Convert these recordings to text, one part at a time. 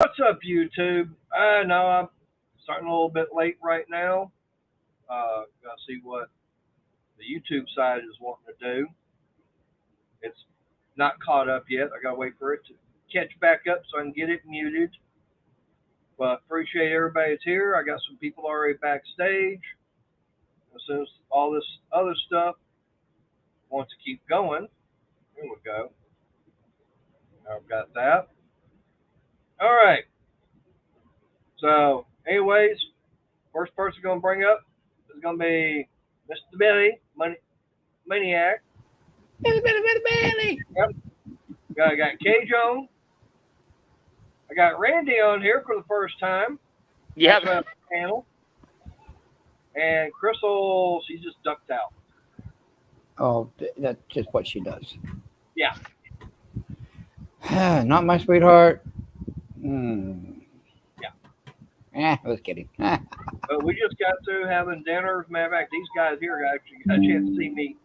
What's up, YouTube? I know I'm starting a little bit late right now. Gotta see what the YouTube side is wanting to do. It's not caught up yet. I gotta wait for it to catch back up so I can get it muted. But appreciate everybody that's here. I got some people already backstage. As soon as all this other stuff wants to keep going, here we go. I've got that. All right. So, anyways, first person gonna bring up is gonna be Mr. Billy Maniac. Billy. Yep. I got Cage on. I got Randy on here for the first time. Yep. Panel. And Crystal, she just ducked out. Oh, that's just what she does. Yeah. Not my sweetheart. Yeah. I was kidding. But we just got through having dinner. As a matter of fact, these guys here actually got a chance to see me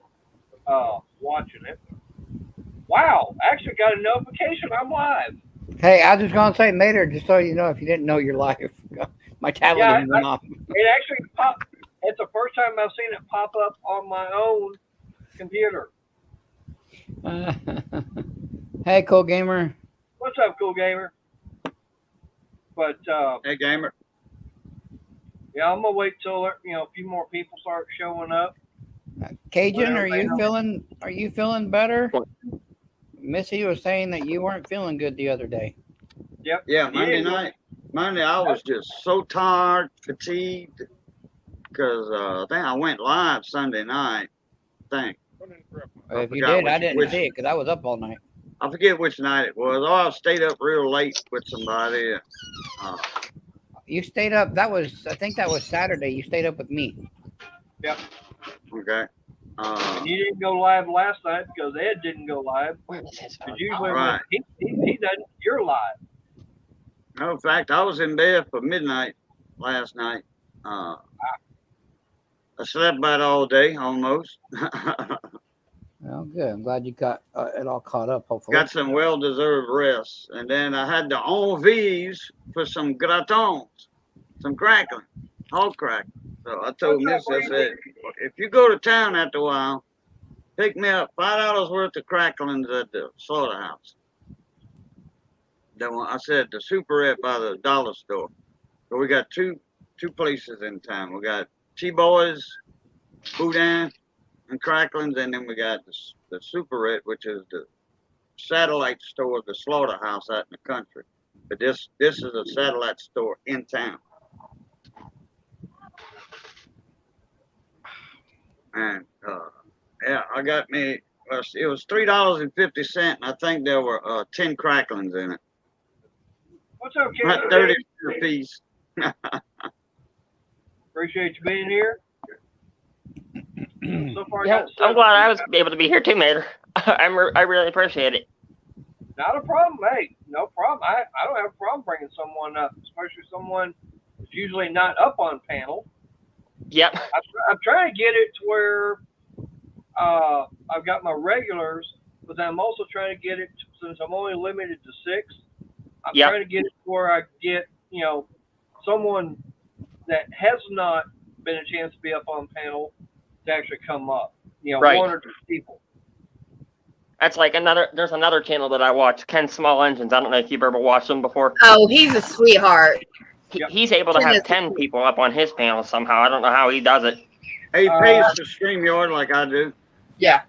watching it. Wow, I actually got a notification I'm live. Hey, I was just going to say, Mater, just so you know, if you didn't know you're live, my tablet went off. It actually popped. It's the first time I've seen it pop up on my own computer. Hey, Cool Gamer. What's up, Cool Gamer? But hey, Gamer. Yeah, I'm gonna wait till a few more people start showing up. Cajun, are you feeling better? Missy was saying that you weren't feeling good the other day. Yep. Yeah, Monday I was just so tired, fatigued, because I think I went live Sunday night. I think. If you did, I didn't see it because I was up all night. I forget which night it was. Oh, I stayed up real late with somebody. You stayed up. I think that was Saturday. You stayed up with me. Yep. Okay. And you didn't go live last night because Ed didn't go live. Because usually when he doesn't, you're live. No, in fact, I was in bed for midnight last night. I slept about all day almost. Well, good. I'm glad you got it all caught up, hopefully. Got some well-deserved rest. And then I had the envies for some gratons, some crackling, hog crackling. So I told Miss, I said, if you go to town after a while, pick me up $5 worth of cracklings at the slaughterhouse. Then I said the Superette by the dollar store. So we got two places in town. We got T-Boys, Boudin, and cracklings, and then we got the Superette, which is the satellite store of the slaughterhouse out in the country. But this is a satellite store in town. And yeah, I got me. It was $3.50, and I think there were 10 cracklings in it. What's up, Kid? Not 30 a piece. Appreciate you being here. So far, yeah, I'm glad I was able to be here too, Mater. I really appreciate it. Not a problem, hey. No problem. I don't have a problem bringing someone up, especially someone that's usually not up on panel. Yep. I'm trying to get it to where I've got my regulars, but then I'm also trying to get it since I'm only limited to 6. I'm trying to get it to where I get someone that has not been a chance to be up on panel to actually come up. Right. 1 or 2 people. That's like there's another channel that I watch, Ken Small Engines. I don't know if you've ever watched him before. Oh, he's a sweetheart. He's able to have 10 people up on his panel somehow. I don't know how he does it. He pays for StreamYard like I do. Yeah.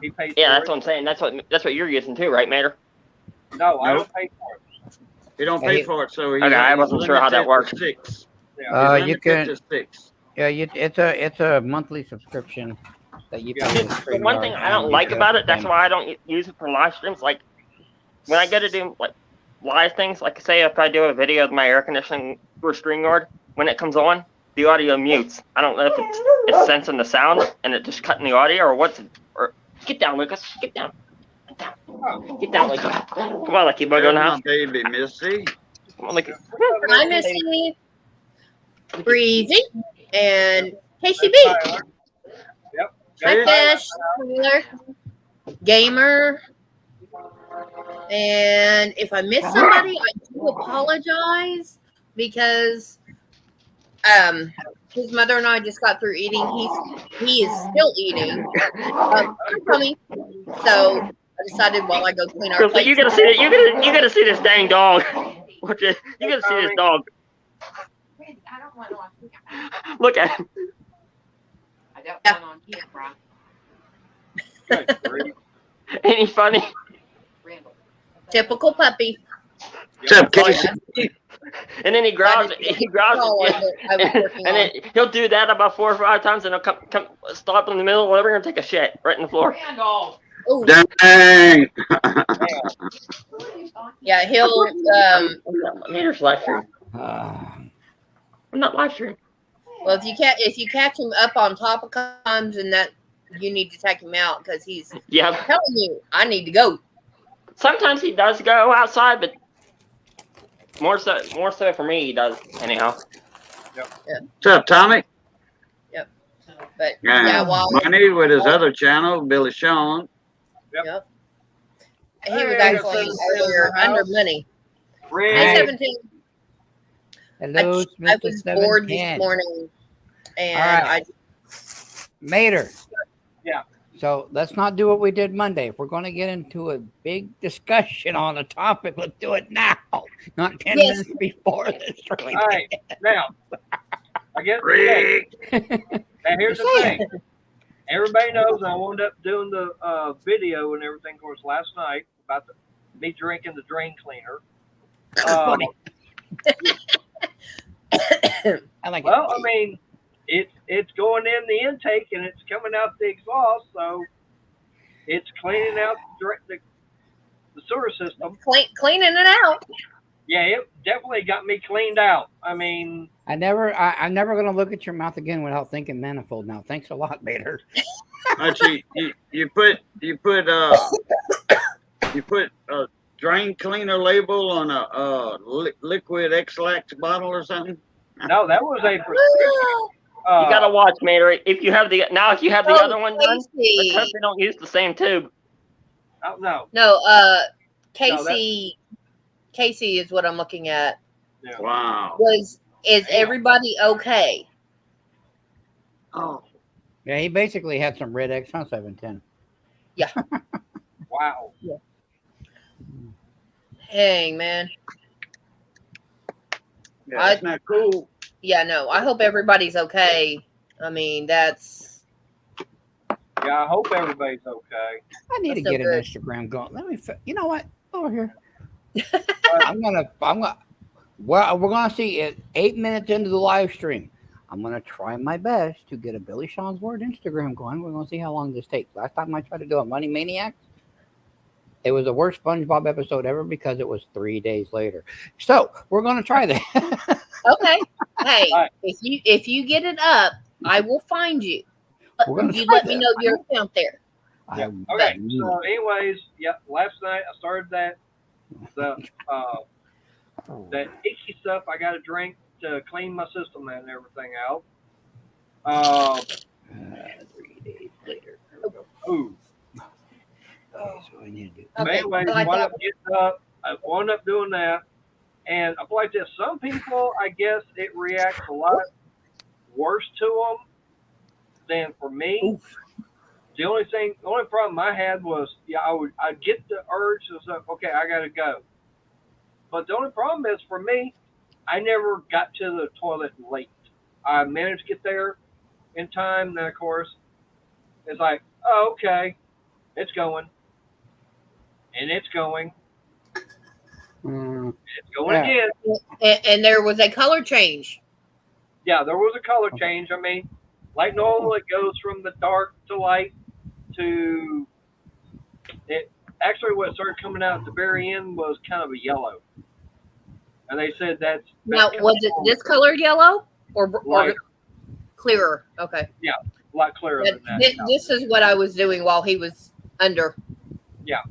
He pays. Yeah, that's what I'm saying. That's what you're using too, right, Mater? No, I don't pay for it. He don't pay for it, so okay. I wasn't sure how that works. 6. You can. 6. Yeah, it's a monthly subscription that you pay. The one thing I don't like about it, that's why I don't use it for live streams. Like when I go to do like live things, like say if I do a video of my air conditioning for StreamYard, when it comes on, the audio mutes. I don't know if it's sensing the sound and it just cutting the audio or what's it. Or get down, Lucas. Get down. Get down, Lucas. Come on, Lucky Bug, now. Baby, Missy. Come on, Lucky. Hi, Missy. Breezy and KCB. Yep. Hi, Fish. Gamer. And if I miss somebody, I do apologize because his mother and I just got through eating. He is still eating. I'm coming. So I decided while I go clean our Chris, plates. you gotta see it. You gotta see this dang dog. You gotta see this dog. I don't want to watch it. Look at him. I got one on camera. Good grief. Ain't he funny? Randall. Typical puppy. What's up, Casey? And then he growls. He growls. Oh, I was working And on. then he'll do that about 4 or 5 times, and he'll come stop in the middle, whatever, and take a shit right in the floor. Randall. Oh, Dang. yeah, he'll Here's live stream. Ah, I'm not live stream. well if you catch him up on top of comes and that you need to take him out because he's Yeah. telling you I need to go. Sometimes he does go outside, but more so for me he does. Anyhow. What's up, Tommy? But yeah, while Money with his other channel, Billy Sean. he was Hey, actually that's earlier in the under house. money. Rick, Hey, Right. 17. hello, I Mr. was bored this 710. morning, and All right. Mater. Yeah. So let's not do what we did Monday. If we're going to get into a big discussion on a topic, let's do it now, not 10 Yes. minutes before this. all right, now, I guess Rick. now here's the thing. Everybody knows I wound up doing the video and everything, of course, last night about me drinking the drain cleaner. Funny. I like Well, it. I mean, it's going in the intake and it's coming out the exhaust, so it's cleaning out the sewer system. cleaning it out. Yeah, it definitely got me cleaned out. I mean, I'm never going to look at your mouth again without thinking manifold now. Thanks a lot, Mater. Actually, you put a drain cleaner label on a liquid X-Lax bottle or something. no, that was a prescription. You gotta watch, Mater. If you have the other one done, let's Casey. hope they don't use the same tube. Oh, no. No, Casey. Casey is what I'm looking at. Yeah. Wow. Is Damn. everybody okay? Oh. Yeah, he basically had some red X on 710. Wow. Dang, man. Yeah, that's not cool. Yeah, no. I hope everybody's okay. I mean, that's Yeah, I hope everybody's okay. I need to That's so get an good. Instagram going. Let me. You know what? Over here. I'm gonna. Well, we're gonna see it 8 minutes into the live stream. I'm gonna try my best to get a Billy Sean's Word Instagram going. We're gonna see how long this takes. Last time I tried to do a Money Maniacs, it was the worst SpongeBob episode ever because it was 3 days later. So we're gonna try that. okay. Hey, Right. if you get it up, I will find you. We're gonna You try let me that. know your account there. Yeah. I- Okay. So, anyways, yeah. Last night I started that that icky stuff I got to drink to clean my system and everything out. 3 days later. Ooh. Okay, so I need to do. But Okay, anyways, so I wound thought- up getting up. I wound up doing that. And I feel like this. Some people, I guess, it reacts a lot worse to them than for me. The only problem I had was, I'd get the urge to say, okay, I got to go. But the only problem is for me, I never got to the toilet late. I managed to get there in time. Then, of course, it's like, oh, okay, it's going. And it's going. Mm, It's going Yeah. again. And there was a color change. Yeah, there was a color change. I mean, like normal, it goes from the dark to light to it. Actually, what started coming out at the very end was kind of a yellow, and they said that's Now, kind was of it this color yellow or Lighter. clearer? Okay. a lot clearer But than that. this is what I was doing while he was under. Yeah.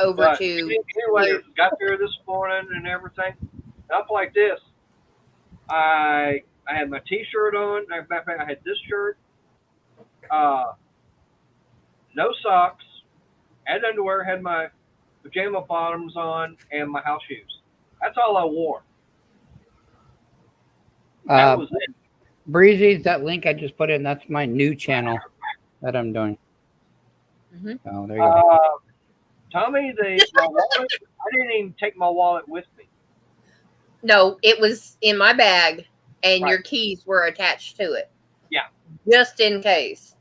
Over But to anyway, got there this morning and everything. Up like this, I had my T-shirt on. In fact, I had this shirt, no socks, had underwear, had my pajama bottoms on, and my house shoes. That's all I wore. That was it. Breezy, that link I just put in, that's my new channel that I'm doing. Mhm. Oh, there you go. Tommy, my wallet, I didn't even take my wallet with me. No, it was in my bag, and Right. your keys were attached to it. Yeah. Just in case.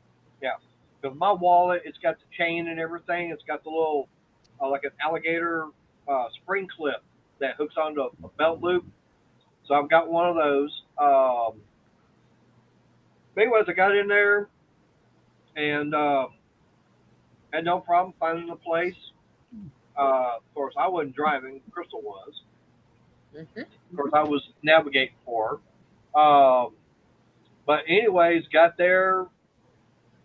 Because my wallet, it's got the chain and everything. It's got the little, like an alligator spring clip that hooks onto a belt loop. So I've got one of those. But anyways, I got in there and had no problem finding the place. Of course, I wasn't driving. Crystal was. Mhm. Of course, I was navigating for her. But anyways, got there,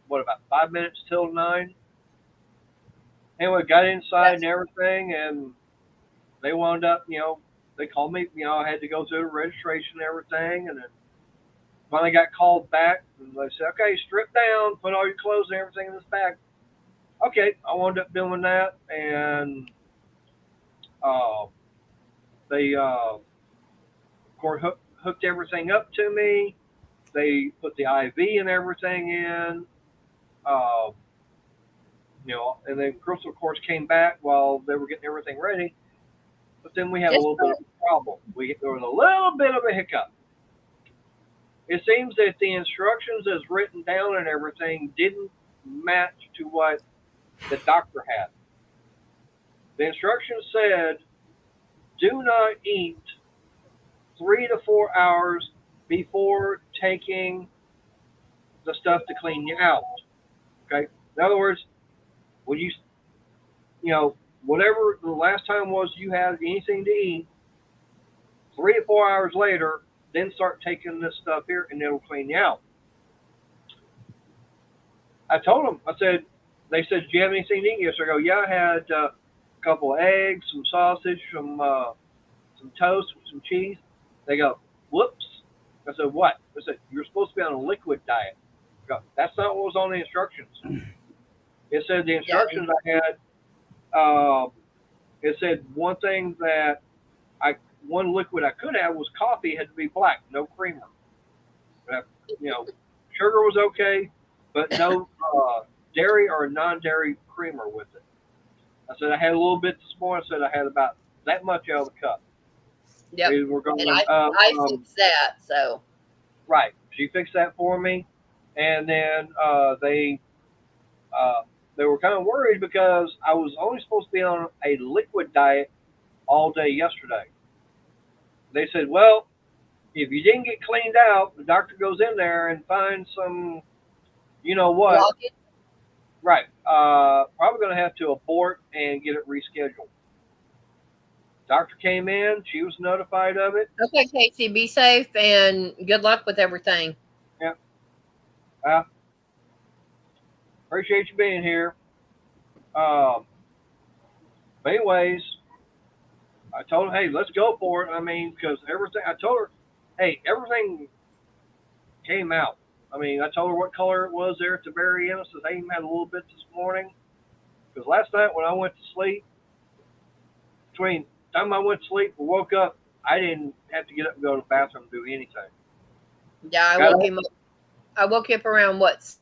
about 5 minutes till 9? Anyway, got inside and everything, and they wound up, they called me, I had to go through the registration and everything, and then finally got called back, and they said, okay, strip down, put all your clothes and everything in this bag. Okay, I wound up doing that, and they, of course, hooked everything up to me. They put the IV and everything in, and then Crystal, of course, came back while they were getting everything ready. But then we had a little bit of a problem. There was a little bit of a hiccup. It seems that the instructions as written down and everything didn't match to what the doctor had. The instructions said, do not eat 3 to 4 hours before taking the stuff to clean you out. Okay? In other words, when whatever the last time was you had anything to eat, 3 to 4 hours later, then start taking this stuff here and it'll clean you out. I told them, they said, do you have anything to eat? Yes, I go, yeah, I had a couple of eggs, some sausage, some toast, some cheese. They go, whoops. I said, what? I said, you're supposed to be on a liquid diet. I go, that's not what was on the instructions. It said the instructions I had, it said one thing that one liquid I could have was coffee, had to be black, no creamer. Sugar was okay, but no dairy or non-dairy creamer with it. I said I had a little bit this morning. I said I had about that much out of the cup. Yep. We were going, and I fixed that, so. Right. She fixed that for me. And then they were kind of worried because I was only supposed to be on a liquid diet all day yesterday. They said, well, if you didn't get cleaned out, the doctor goes in there and finds some, what. Blockage? Right. Probably going to have to abort and get it rescheduled. Doctor came in. She was notified of it. Okay, Casey, be safe and good luck with everything. Yeah. Appreciate you being here. But anyways, I told her, hey, let's go for it. I mean, because I told her, hey, everything came out. I mean, I told her what color it was there at the very end. I said, I even had a little bit this morning. Because last night when I went to sleep, between the time I went to sleep and woke up, I didn't have to get up and go to the bathroom and do anything. Yeah, I woke you up around what?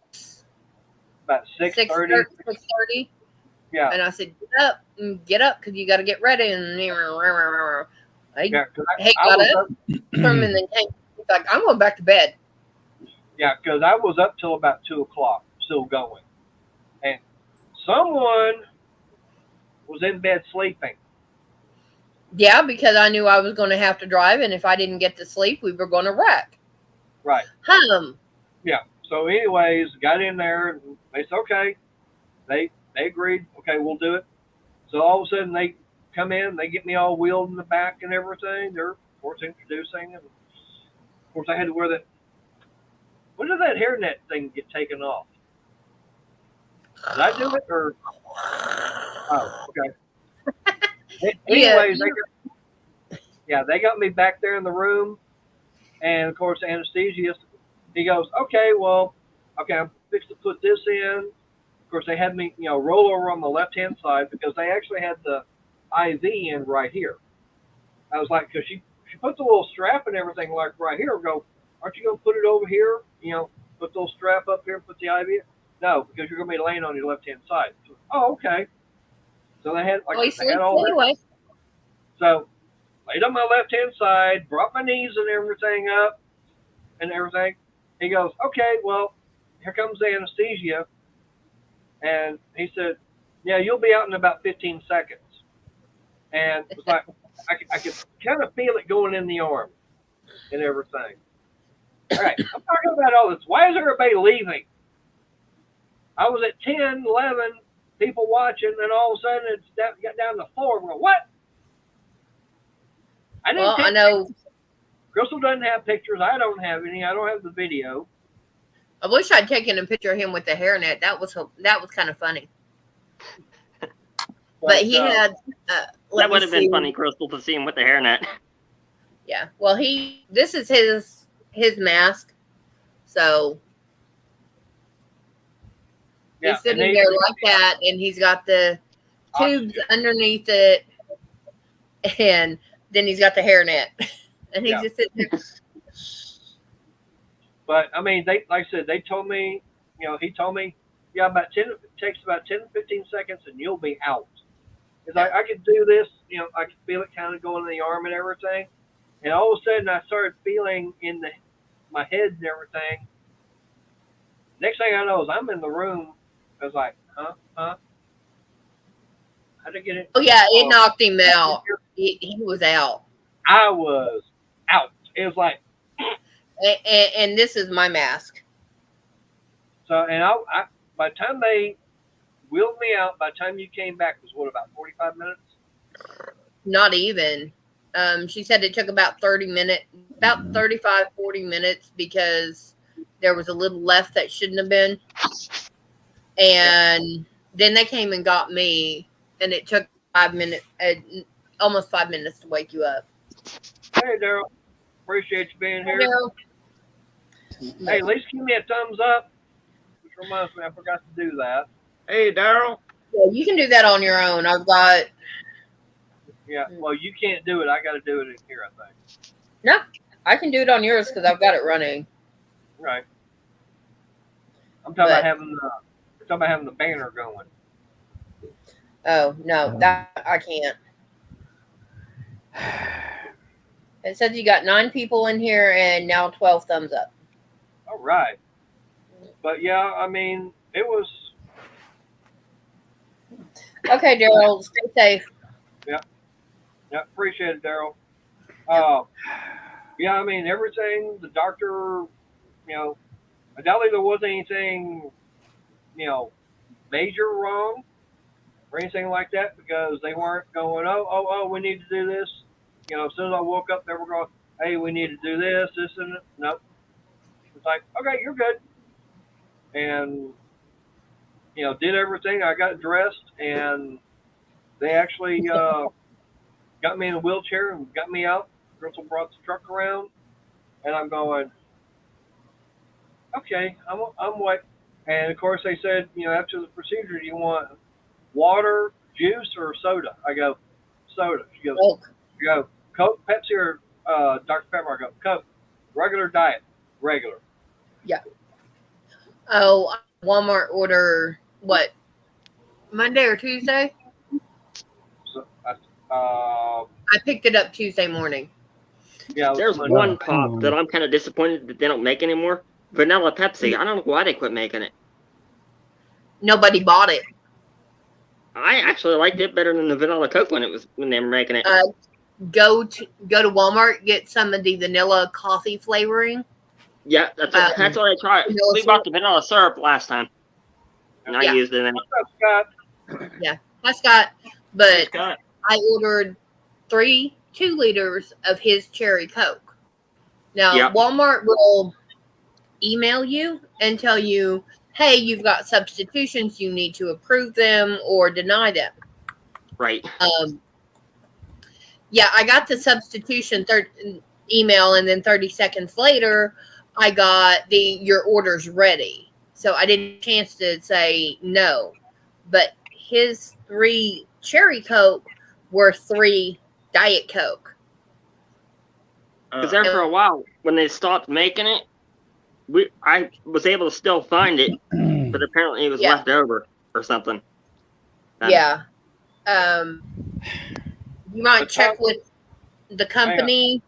About 6:30. 6:30. Yeah. And I said, get up, because you got to get ready. And Yeah, hey, got up, and then came. He's like, I'm going back to bed. Yeah, because I was up till about 2 o'clock, still going. And someone was in bed sleeping. Yeah, because I knew I was going to have to drive, and if I didn't get to sleep, we were going to wreck. Right. Yeah. So anyways, got in there, and they said, okay. They agreed, okay, we'll do it. So all of a sudden, they come in, they get me all wheeled in the back and everything. They're, of course, introducing. And, of course, I had to wear that. When did that hairnet thing get taken off? Did I do it, or? Oh, okay. Anyways, they got me back there in the room. And, of course, the anesthesiast, he goes, okay, I'm fixing to put this in. course, they had me, roll over on the left-hand side because they actually had the IV in right here. I was like, because she put the little strap and everything like right here. Go, aren't you going to put it over here? Put the little strap up here and put the IV in? No, because you're going to be laying on your left-hand side. So, oh, okay. So they had, they had all anyway. So, laid on my left-hand side, brought my knees and everything up and everything. He goes, okay, well, here comes the anesthesia. And he said, yeah, you'll be out in about 15 seconds. And it was like, I could kind of feel it going in the arm and everything. All right, I'm talking about all this. Why is everybody leaving? I was at 10, 11 people watching, and all of a sudden it's got down to 4. I'm going, what? I know. Crystal doesn't have pictures. I don't have any. I don't have the video. I wish I'd taken a picture of him with the hairnet. That was kind of funny. But he had. That would have been funny, Crystal, to see him with the hairnet. Yeah. Well, this is his mask, so he's sitting there like that, and he's got the tubes underneath it, and then he's got the hairnet, and he's just sitting there. But I mean, like I said, they told me, he told me, yeah, it takes about 10 to 15 seconds, and you'll be out. Because I could do this, I could feel it kind of going in the arm and everything. And all of a sudden, I started feeling in my head and everything. Next thing I know is I'm in the room. I was like, huh? How'd I get it? Oh, yeah, it knocked him out. He was out. I was out. It was like. And this is my mask. So, and I by the time they wheeled me out, by the time you came back, was what, about 45 minutes? Not even. She said it took about 30 minutes, about 35, 40 minutes, because there was a little left that shouldn't have been. And then they came and got me, and it took 5 minutes, almost 5 minutes to wake you up. Hey, Daryl. Appreciate you being here. Hey, at least give me a thumbs up. Which reminds me, I forgot to do that. Hey, Daryl. Yeah, you can do that on your own. I've got. Yeah, well, you can't do it. I got to do it in here, I think. No, I can do it on yours because I've got it running. Right. I'm talking about having the banner going. Oh no, that I can't. It says you got 9 people in here and now 12 thumbs up. All right. But yeah, I mean, it was. Okay, Daryl, stay safe. Yeah, appreciate it, Daryl. Yeah, I mean, everything, the doctor, I doubt there wasn't anything, major wrong or anything like that, because they weren't going, oh, we need to do this. As soon as I woke up, they were going, hey, we need to do this, and that. Nope. It's like, okay, you're good. And, did everything. I got dressed, and they actually got me in a wheelchair and got me out. Crystal brought the truck around, and I'm going, okay, I'm what? And, of course, they said, after the procedure, do you want water, juice, or soda? I go, soda. She goes, Coke. You go, Coke, Pepsi, or Dr. Pepper? I go, Coke. Regular diet. Regular. Yeah. Oh, Walmart order, what, Monday or Tuesday? So, I picked it up Tuesday morning. yeah. There's one pop that I'm kind of disappointed that they don't make anymore. Vanilla Pepsi. I don't know why they quit making it. Nobody bought it. I actually liked it better than the vanilla Coke when they were making it. Go to Walmart, get some of the vanilla coffee flavoring. Yeah, that's what I tried. We bought the vanilla syrup last time, and I used it. What's up, Scott? Yeah, hi Scott. But Scott. I ordered 2 liters of his cherry Coke. Now Walmart will email you and tell you, hey, you've got substitutions, you need to approve them or deny them. Right. Yeah, I got the substitution email, and then 30 seconds later, I got your order's ready. So I didn't get a chance to say no. But his 3 cherry Coke were 3 Diet Coke. Because there for a while, when they stopped making it, I was able to still find it, but apparently it was left over or something. Yeah. You might check with the company.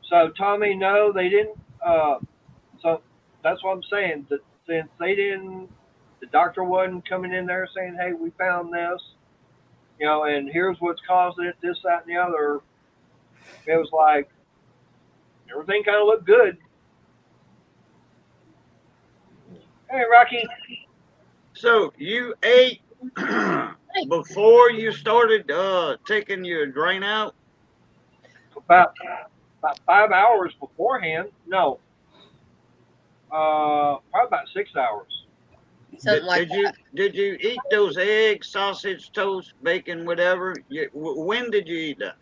So Tommy, no, they didn't. So that's what I'm saying. That since they didn't, the doctor wasn't coming in there saying, "Hey, we found this," you know, and here's what's causing it, this, that, and the other. It was like everything kind of looked good. Hey, Rocky. So you ate before you started taking your drain out? About 5 hours beforehand. No. Probably about 6 hours. Something like that. Did you eat those eggs, sausage, toast, bacon, whatever? When did you eat that?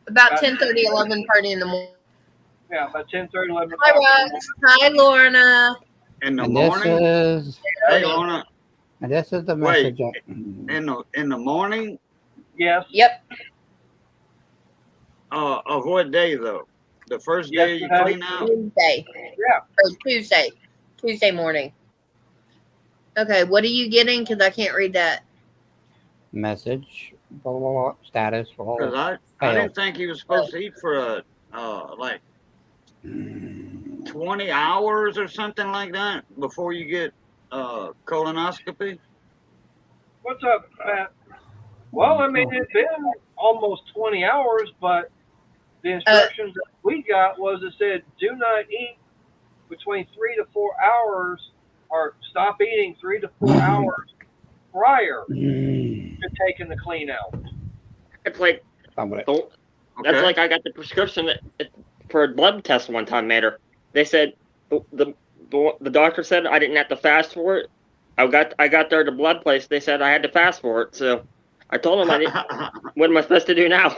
About 10:30, 11:30 in the morning. Yeah, about 10:30, 11 Hi, o'clock. Rox. Hi, Lorna. In the And morning? Hey, Lorna. And this is the Wait, message. in the morning? Yes. Yep. Of what day though? The first day you Yesterday. clean out? Tuesday. Yeah. Or Tuesday. Tuesday morning. Okay, what are you getting? Because I can't read that. Message. Blah, blah, blah, status. Blah, Because blah. I didn't think you was supposed to eat for like 20 hours or something like that before you get colonoscopy. What's up, Pat? Well, I mean, it's been almost 20 hours, but the instructions that we got was it said, do not eat between 3 to 4 hours, or stop eating 3 to 4 hours prior to taking the clean out. It's like, Somebody. that's like I got the prescription for a blood test one time, Mater. They said, the doctor said I didn't have to fast for it. I got there at the blood place. They said I had to fast for it. So I told them I didn't. What am I supposed to do now?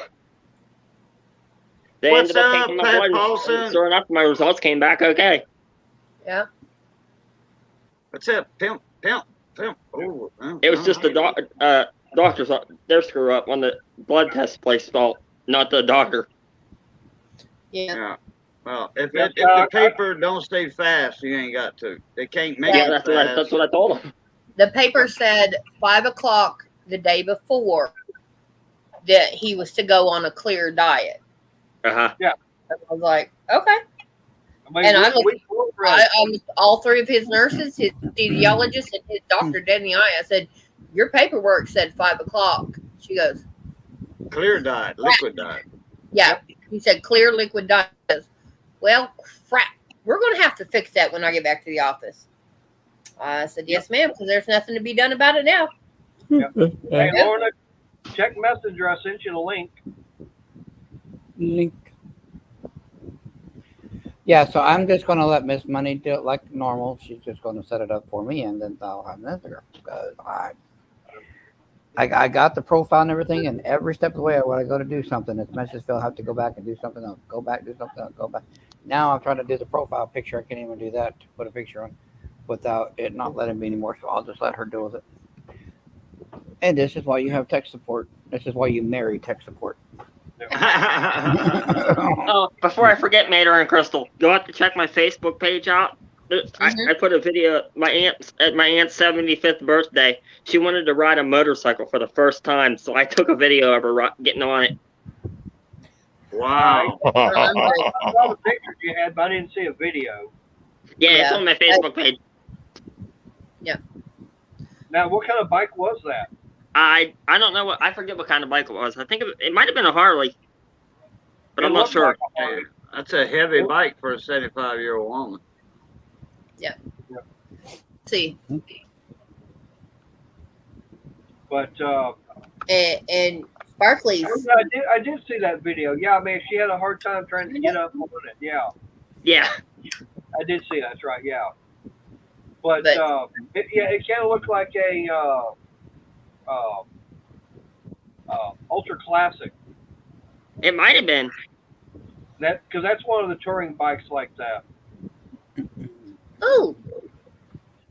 They What's ended up up, taking my Pat blood. Paulson? And sure enough, my results came back okay. Yeah. What's up, pimp? Oh, It was just the doctors. Their screw up on the blood test place fault, not the doctor. Yeah. Yeah. Well, if the paper don't stay fast, you ain't got to. They can't make it that's fast. what I told them. The paper said 5 o'clock the day before that he was to go on a clear diet. Uh-huh. Yeah. I was like, okay. I mean, And I looked all 3 of his nurses, his anesthesiologist, and his doctor dead in the eye. I said, your paperwork said 5 o'clock. She goes, Clear diet, liquid diet. yeah. He said, clear liquid diet. I goes, well, crap. We're going to have to fix that when I get back to the office. I said, yes, ma'am, because there's nothing to be done about it now. Hey, Lorna, check Messenger. I sent you the link. Link. Yeah, so I'm just going to let Miss Money do it like normal. She's just going to set it up for me, and then I'll have an Instagram. Because I got the profile and everything, and every step of the way when I go to do something, it's message Phil, I have to go back and do something else. Go back, do something else, go back. Now I'm trying to do the profile picture. I can't even do that to put a picture on without it not letting me anymore, so I'll just let her deal with it. And this is why you have tech support. This is why you marry tech support. Oh, before I forget, Mater and Crystal, you'll have to check my Facebook page out. I put a video at my aunt's 75th birthday. She wanted to ride a motorcycle for the first time, so I took a video of her getting on it. Wow. I saw the pictures you had, but I didn't see a video. Yeah, it's on my Facebook page. Yeah. Now, what kind of bike was that? I don't know I forget what kind of bike it was. I think it might have been a Harley, but I'm not sure. Like a Harley. That's a heavy bike for a 75-year-old woman. Yeah. See. But And Sparkly's. I did see that video. Yeah, I mean, she had a hard time trying to get up on it. Yeah. Yeah. I did see that. That's right. Yeah. But it kind of looked like a ultra classic. It might have been. Because that's one of the touring bikes like that. Oh.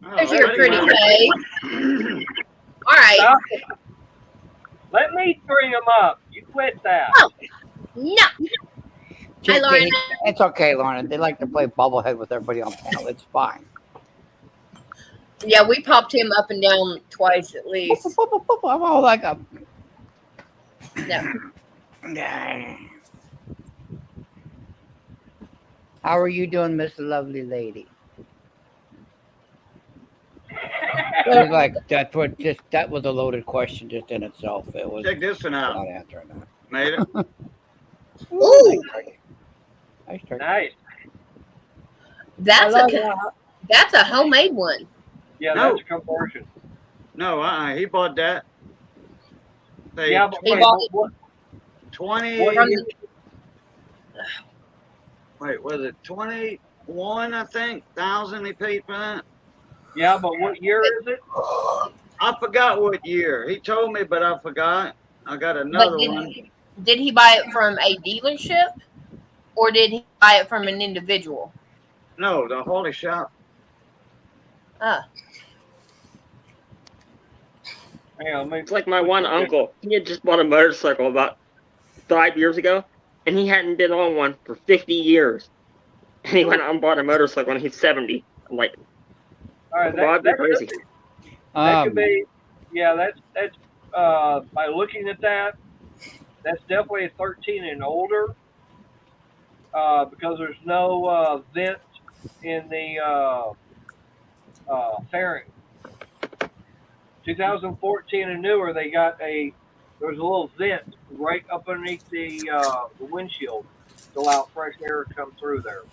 There's your pretty face. All right. Stop. Let me bring them up. You quit that. Oh. No. Hi, Lauren. It's okay, Lauren. They like to play bubblehead with everybody on panel. It's fine. Yeah, we popped him up and down twice at least. I'm all like a. No. How are you doing, Miss Lovely Lady? It was like that was a loaded question just in itself. It was Check this one out. not answering that. Made it. Ooh, Nice turkey. Nice. that's a homemade one. Yeah, No. that's a conversion. No, he bought that. Paid Yeah, but He wait, bought it. what, 20. From the- Wait, was it 21? I think thousand he paid for that. yeah, but what year is it? I forgot what year. He told me, but I forgot. I got another one. Did he buy it from a dealership or did he buy it from an individual? No, the Holy Shop. Ah, Hang on, let me- It's like my one uncle. He had just bought a motorcycle about 5 years ago, and he hadn't been on one for 50 years. And he went out and bought a motorcycle when he's 70. I'm like, all right, Bob, you're crazy. that could be, yeah, that's by looking at that, that's definitely a 13 and older, because there's no vent in the fairing. 2014 and newer, they got there's a little vent right up underneath the windshield to allow fresh air to come through there.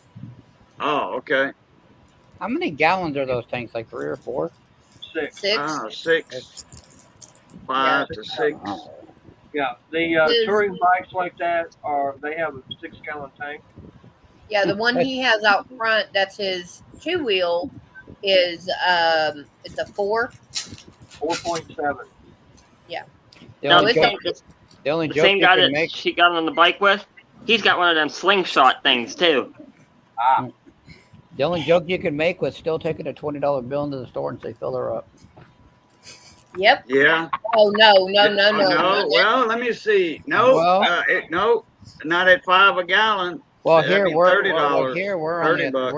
Oh, okay. How many gallons are those tanks? Like 3 or 4? 6. 6. Ah, 6. 5 to 6. Oh. Yeah, the touring bikes like that they have a 6-gallon tank. Yeah, the one he has out front, that's his 2-wheel, is it's a 4. 4.7. The now, only the joke, same, the joke same you guy can that make. she got on the bike with, he's got one of them slingshot things, too. Ah, The only joke you can make was still taking a $20 bill into the store and say, fill her up. Yep. Yeah. Oh no. No. Well, let me see. No. Well- No. Not at 5 a gallon. Well, That'd here be we're $30. we're only at, $30.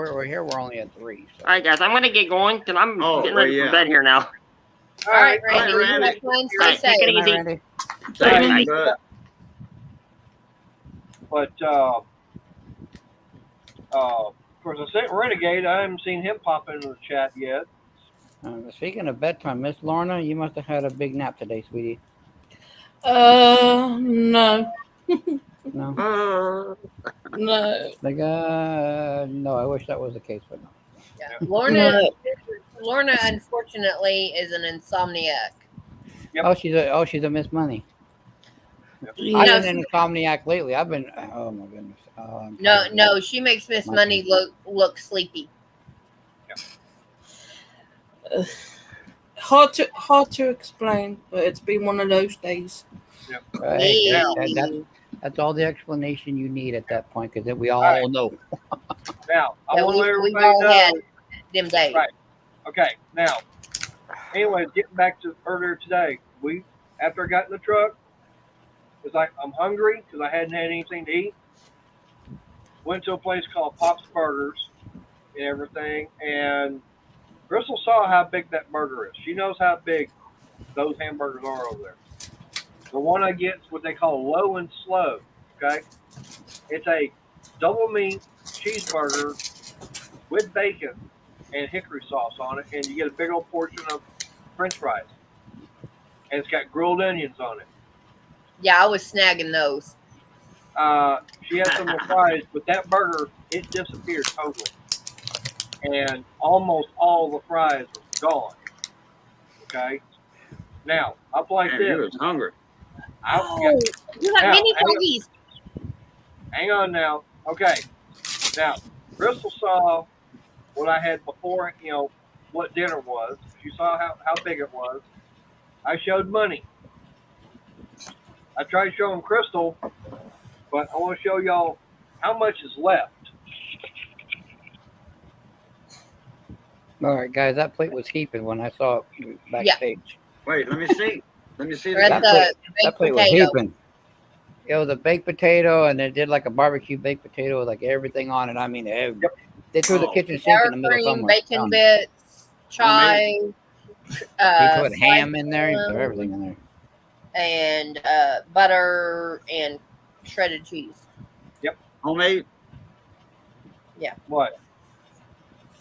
we're only at 3. So. All right, guys, I'm going to get going because I'm Oh, getting ready well, for bed here now. All right, All right, Randy. Randy. That's one. All right, Stay take it safe. easy. Randy. Thank you, Bye. bud. but of course, I sent Renegade. I haven't seen him pop into the chat yet. Speaking of bedtime, Miss Lorna, you must have had a big nap today, sweetie. No, No, no. like no. I wish that was the case, but no. Yeah. Lorna, unfortunately, is an insomniac. Yep. She's a Miss Money. Yeah. I've been an insomniac lately. I've been. Oh my goodness. I'm tired. No, she makes Miss Money look sleepy. Hard to explain, but it's been one of those days. Right. Yeah. That's all the explanation you need at that point, because we all Right. know. Now, I Yeah, want to let we've everybody all know. had them days. Right. Okay, now, anyways, getting back to earlier today, after I got in the truck, it's like I'm hungry because I hadn't had anything to eat. Went to a place called Pop's Burgers and everything, and Crystal saw how big that burger is. She knows how big those hamburgers are over there. The one I get is what they call low and slow. Okay, it's a double meat cheeseburger with bacon and hickory sauce on it, and you get a big old portion of French fries, and it's got grilled onions on it. Yeah, I was snagging those. She had some of the fries, but that burger, it disappeared totally, and almost all the fries were gone. Okay, now up like Man, you this. was hungry. Oh, you got Now, mini hang on. puppies. Hang on now. Okay. Now, Crystal saw what I had before, what dinner was. She saw how big it was. I showed money. I tried showing Crystal, but I want to show y'all how much is left. All right, guys, that plate was heaping when I saw it backstage. Wait, let me see. Let me see We're at That the That baked plate was potato. heaping. It was a baked potato, and they did like a barbecue baked potato with like everything on it. I mean, they threw the Oh. kitchen sink Sour in the middle cream, somewhere. bacon bits, chive, He put ham sliced in there. He threw ham, everything in there. and butter and shredded cheese. Homemade? What?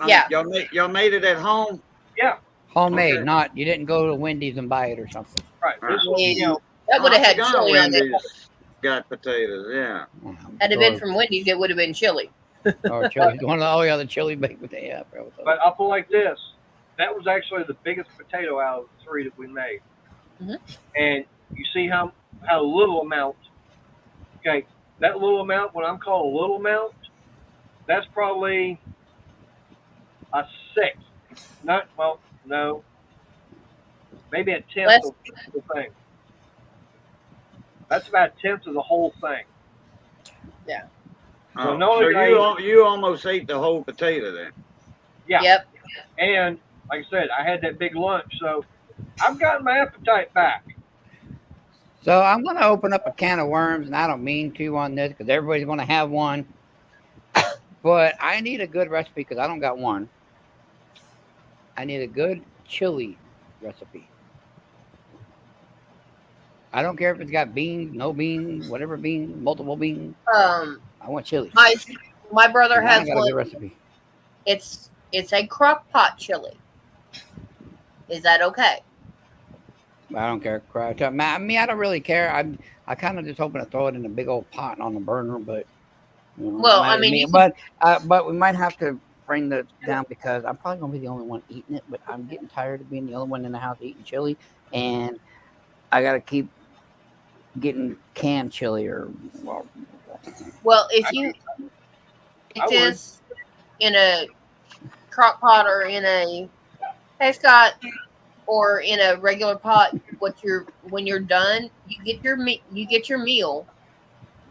Yeah. Y'all made it at home? Yeah. Homemade, Okay. not you didn't go to Wendy's and buy it or something. Right. This Right. was, you know, That would have I had forgot chili on it. Wendy's got potatoes, yeah. Had it been from Wendy's, it would have been chili. Or chili. One of the other chili baked potato. Yeah, probably. but I'll put it like this. That was actually the biggest potato out of the 3 that we made. Mhm. And you see how little amount. Okay, that little amount. What I'm calling a little amount, that's probably a sixth. Not well, no, maybe a tenth Less. of the thing. That's about a tenth of the whole thing. Oh, no, so I- you almost ate the whole potato then. Yeah. Yep. And like I said, I had that big lunch, so I've gotten my appetite back. So I'm going to open up a can of worms, and I don't mean to on this because everybody's going to have one. But I need a good recipe because I don't got one. I need a good chili recipe. I don't care if it's got beans, no beans, whatever beans, multiple beans. I want chili. My brother And I has got a good one. recipe. It's a crock pot chili. Is that okay? I don't care. I mean, I don't really care. I kind of just hoping to throw it in a big old pot on the burner, but you know, Well, I mean, you but we might have to bring the down because I'm probably gonna be the only one eating it. But I'm getting tired of being the only one in the house eating chili, and I gotta keep getting canned chili or Well, if you I eat this in a crock pot or in a hey Scott or in a regular pot, when you're done, you get your meal.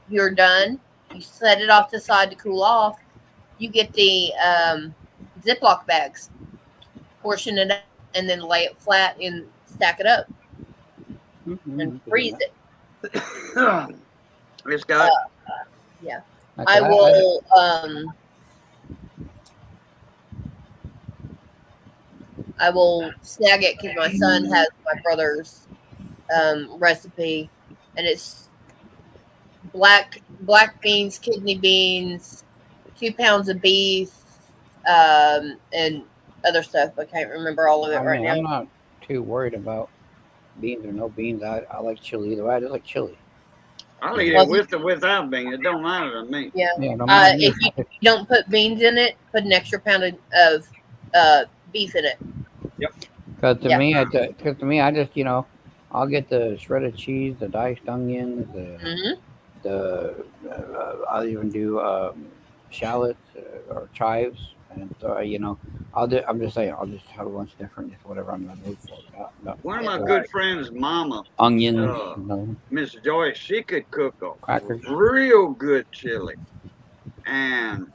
You're done. You set it off to the side to cool off. You get the Ziploc bags, portion it up, and then lay it flat and stack it up and freeze it. It's got I will. I will snag it because my son has my brother's recipe, and it's black beans, kidney beans, 2 pounds of beef, and other stuff. I can't remember all of it right now. I'm not too worried about beans or no beans. I like chili either way. I just like chili. I'll eat it with or without beans. It don't matter to me. Yeah. Yeah, no matter If me. you don't put beans in it, put an extra pound of beef in it. Because to Yeah. me, I just I'll get the shredded cheese, the diced onions, I'll even do shallots or chives, and I'm just saying I'll just have a bunch of different, just whatever I'm gonna move for. One of my good friends' mama, onions, Miss Joyce, she could cook a crackers. real good chili, and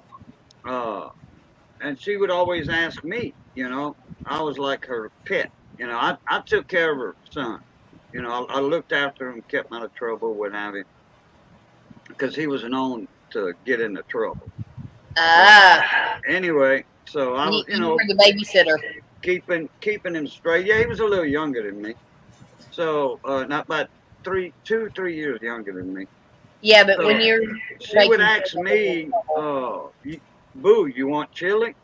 she would always ask me. I was like her pet. I took care of her son. I looked after him, kept him out of trouble, what have you, because he was known to get into trouble. Anyway, so I was, You were the babysitter. keeping him straight. Yeah, he was a little younger than me, so not about 3 years younger than me. Yeah, but So when you're she would ask me, "Boo, you want chili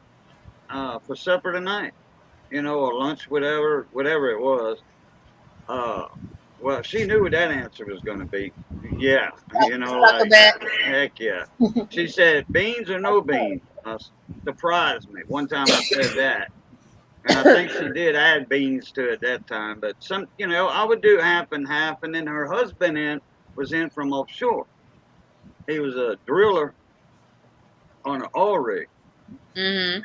for supper tonight? Or lunch, whatever it was." Well, she knew what that answer was going to be. Yeah, Sucker bet. heck yeah. She said, "Beans or no beans?" Surprised me. One time I said that. And I think she did add beans to it that time. But I would do half and half. And then her husband was in from offshore. He was a driller on an oil rig. Mm-hmm.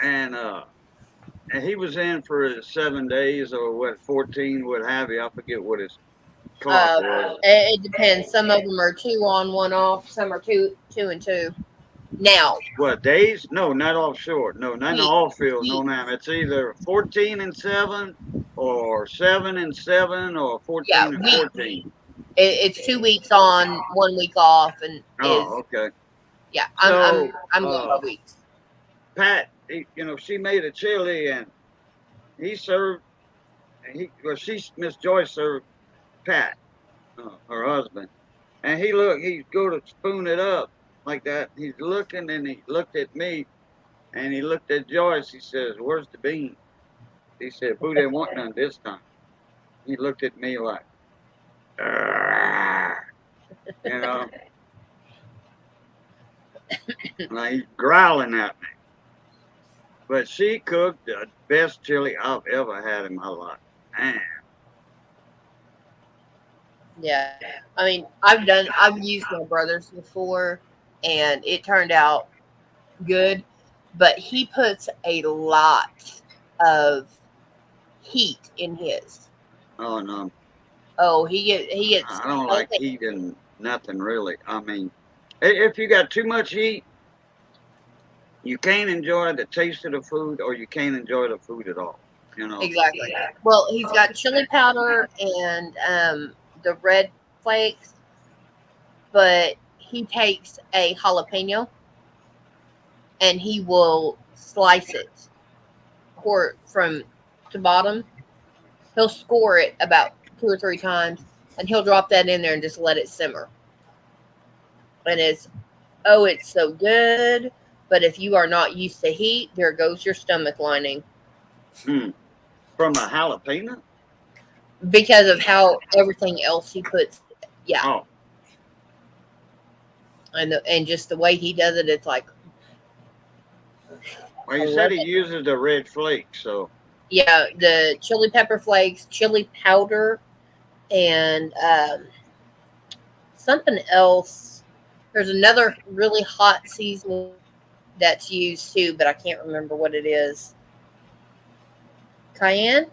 And he was in for 7 days or 14, what have you. I forget what his clock was. It depends. Some of them are 2 on, 1 off. Some are two and two. Now, What, days? No, not offshore. No, not in the Weeks. oil field. No, ma'am. It's either 14 and 7 or 7 and 7 or 14 yeah, and weeks. 14. It's 2 weeks on, 1 week off, and Oh, okay. yeah. So, I'm going by weeks. Pat, she made a chili and he served, and Miss Joyce served Pat, her husband. And he's go to spoon it up like that. He's looking and he looked at me and he looked at Joyce. He says, "Where's the bean?" He said, "Boo didn't want none this time." He looked at me like, you know, like he's growling at me. But she cooked the best chili I've ever had in my life. Man. Yeah, I mean, I've used my brother's before, and it turned out good. But he puts a lot of heat in his. Oh no. Oh, he gets. I don't like eating nothing really. I mean, if you got too much heat, you can't enjoy the taste of the food, or you can't enjoy the food at all. Exactly. Well, he's got chili powder and the red flakes, but he takes a jalapeno and he will slice it from to bottom. He'll score it about 2 or 3 times, and he'll drop that in there and just let it simmer. And it's so good. But if you are not used to heat, there goes your stomach lining. From a jalapeno? Because of how everything else he puts. Yeah. Oh. And just the way he does it, it's like. Well, you said he uses the red flakes, so. Yeah, the chili pepper flakes, chili powder, and something else. There's another really hot seasoning that's used too, but I can't remember what it is. Cayenne?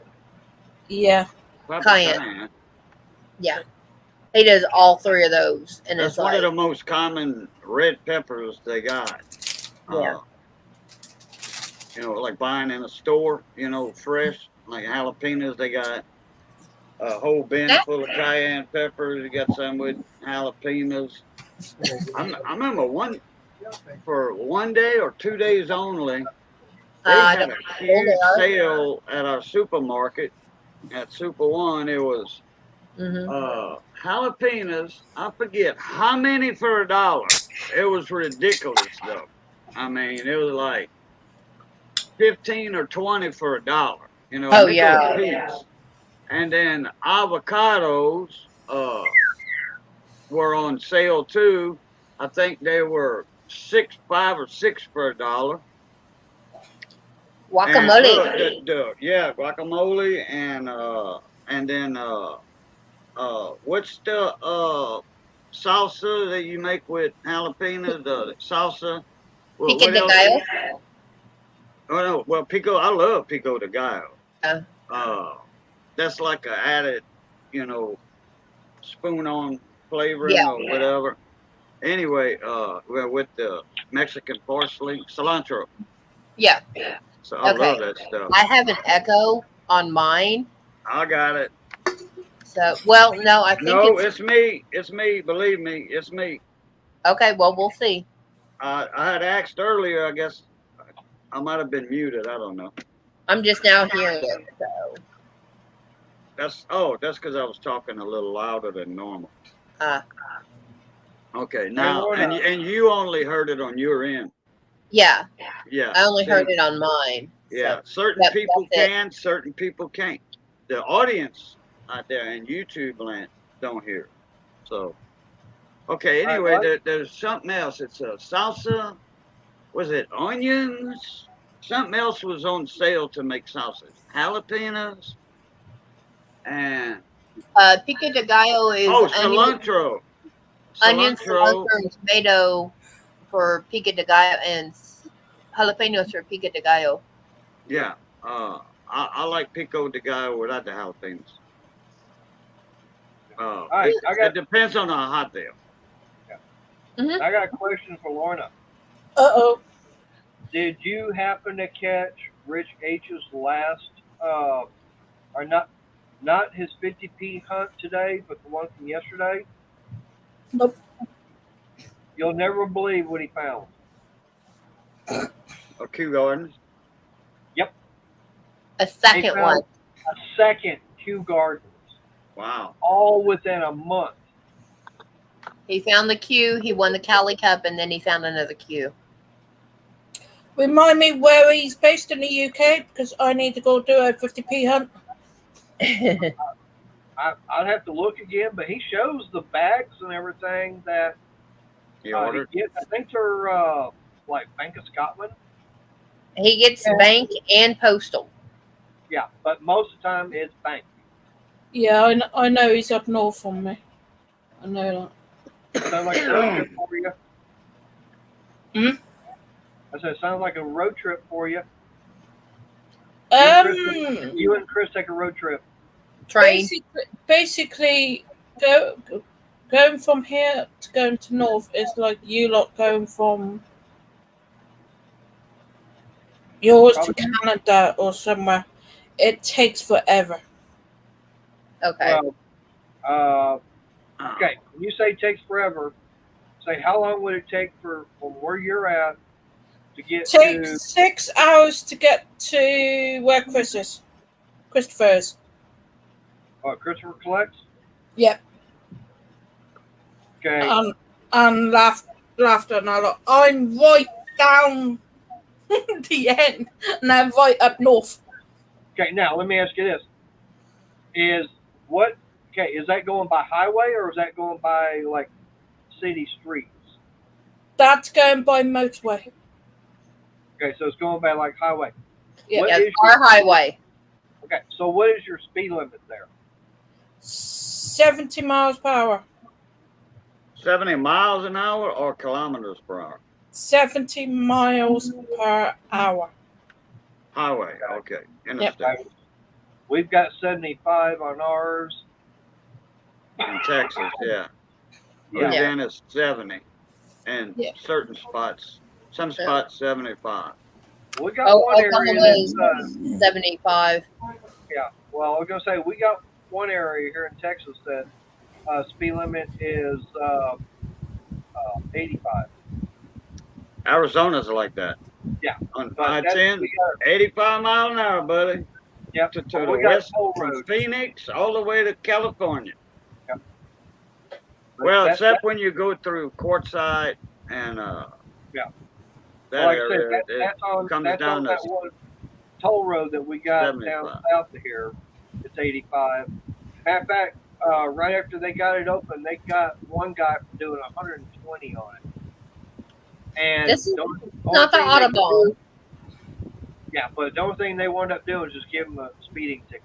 Yeah. Cayenne. Yeah. He does all 3 of those. And that's one of the most common red peppers they got. Yeah. Like buying in a store, fresh, like jalapenos, they got a whole bin full of cayenne peppers. You got some with jalapenos. I remember for 1 day or 2 days only, they had a huge sale at our supermarket at Super One. It was jalapenos. I forget how many for $1. It was ridiculous though. I mean, it was like 15 or 20 for $1. Oh yeah. And then avocados were on sale too. I think they were 5 or 6 for $1. Guacamole. Guacamole and then what's the salsa that you make with jalapenos? The salsa. Pico de gallo. Oh no, well I love pico de gallo. That's like a added, spoon on flavoring or whatever. Anyway, with the Mexican parsley, cilantro. Yeah. So I love that stuff. I have an Echo on mine. I got it. So, well, no, I think it's me. It's me. Believe me, it's me. Okay, well, we'll see. I had asked earlier. I guess I might have been muted. I don't know. I'm just now hearing it. So. That's because I was talking a little louder than normal. Okay, now and you only heard it on your end. Yeah. Yeah. I only heard it on mine. Yeah. Certain people can, certain people can't. The audience out there in YouTube land don't hear it. So, okay. Anyway, there's something else. It's a salsa. Was it onions? Something else was on sale to make salsa. Jalapenos. And. Pico de gallo is. Cilantro. Onions, cilantro, and tomato for pico de gallo, and jalapenos for pico de gallo. Yeah, I like pico de gallo without the jalapenos. All right, it depends on how hot they are. Yeah. I got a question for Lorna. Uh-oh. Did you happen to catch Rich H's last, or not his 50p hunt today, but the one from yesterday? Nope. You'll never believe what he found. Or Kew Gardens. A He second found one. a second Kew Gardens, Wow. all within a month. He found the Q, he won the Cali Cup, and then he found another Q. Remind me where he's based in the UK because I need to go do a 50p hunt. I'd have to look again, but he shows the bags and everything that You ordered? he gets. I think they're like Bank of Scotland. He gets bank and postal. Yeah, but most of the time it's bank. Yeah, I know he's up north from me. I know Sounds like a road trip for you. Hmm? I said, sounds like a road trip for you. that. You and Chris take a road trip. Train. Basically, going from here to going to north is like you lot going from yours to Canada or somewhere. It takes forever. Okay. Well, okay. When you say takes forever, say how long would it take from where you're at to get Takes to 6 hours to get to where Chris is. Christopher's. Christopher collects? Yep. Okay. And laughter and I I'm right down the end and I'm right up north. Okay. Now let me ask you this: is that going by highway or is that going by like city streets? That's going by motorway. Okay, so it's going by like highway. Yeah. What Yeah, is our highway. Okay, so what is your speed limit there? 70 miles per hour. 70 miles an hour or kilometers per hour? 70 miles per hour. Highway, okay. Interstate. Okay. We've got 75 on ours. In Texas, yeah. Yeah. Louisiana's 70. And Yeah. certain spots, some spots 75. We got one area Oklahoma's that's 75. yeah. Well, I was gonna say we got one area here in Texas that speed limit is 85. Arizona's like that. Yeah. On But that's- 510, we got- 85 mile an hour, buddy. Yep. To But the we got west toll from roads. Phoenix all the way to California. But Well, that- except when you go through Quartzsite and Yeah. that like I said, area, it that's on comes that's down on to that one toll road that we got 75. down south of here. It's 85. Matter of fact, right after they got it open, they got one guy from doing 120 on it. And This is the only not the thing they could Autobahn. do- Yeah, but the only thing they wound up doing is just give him a speeding ticket.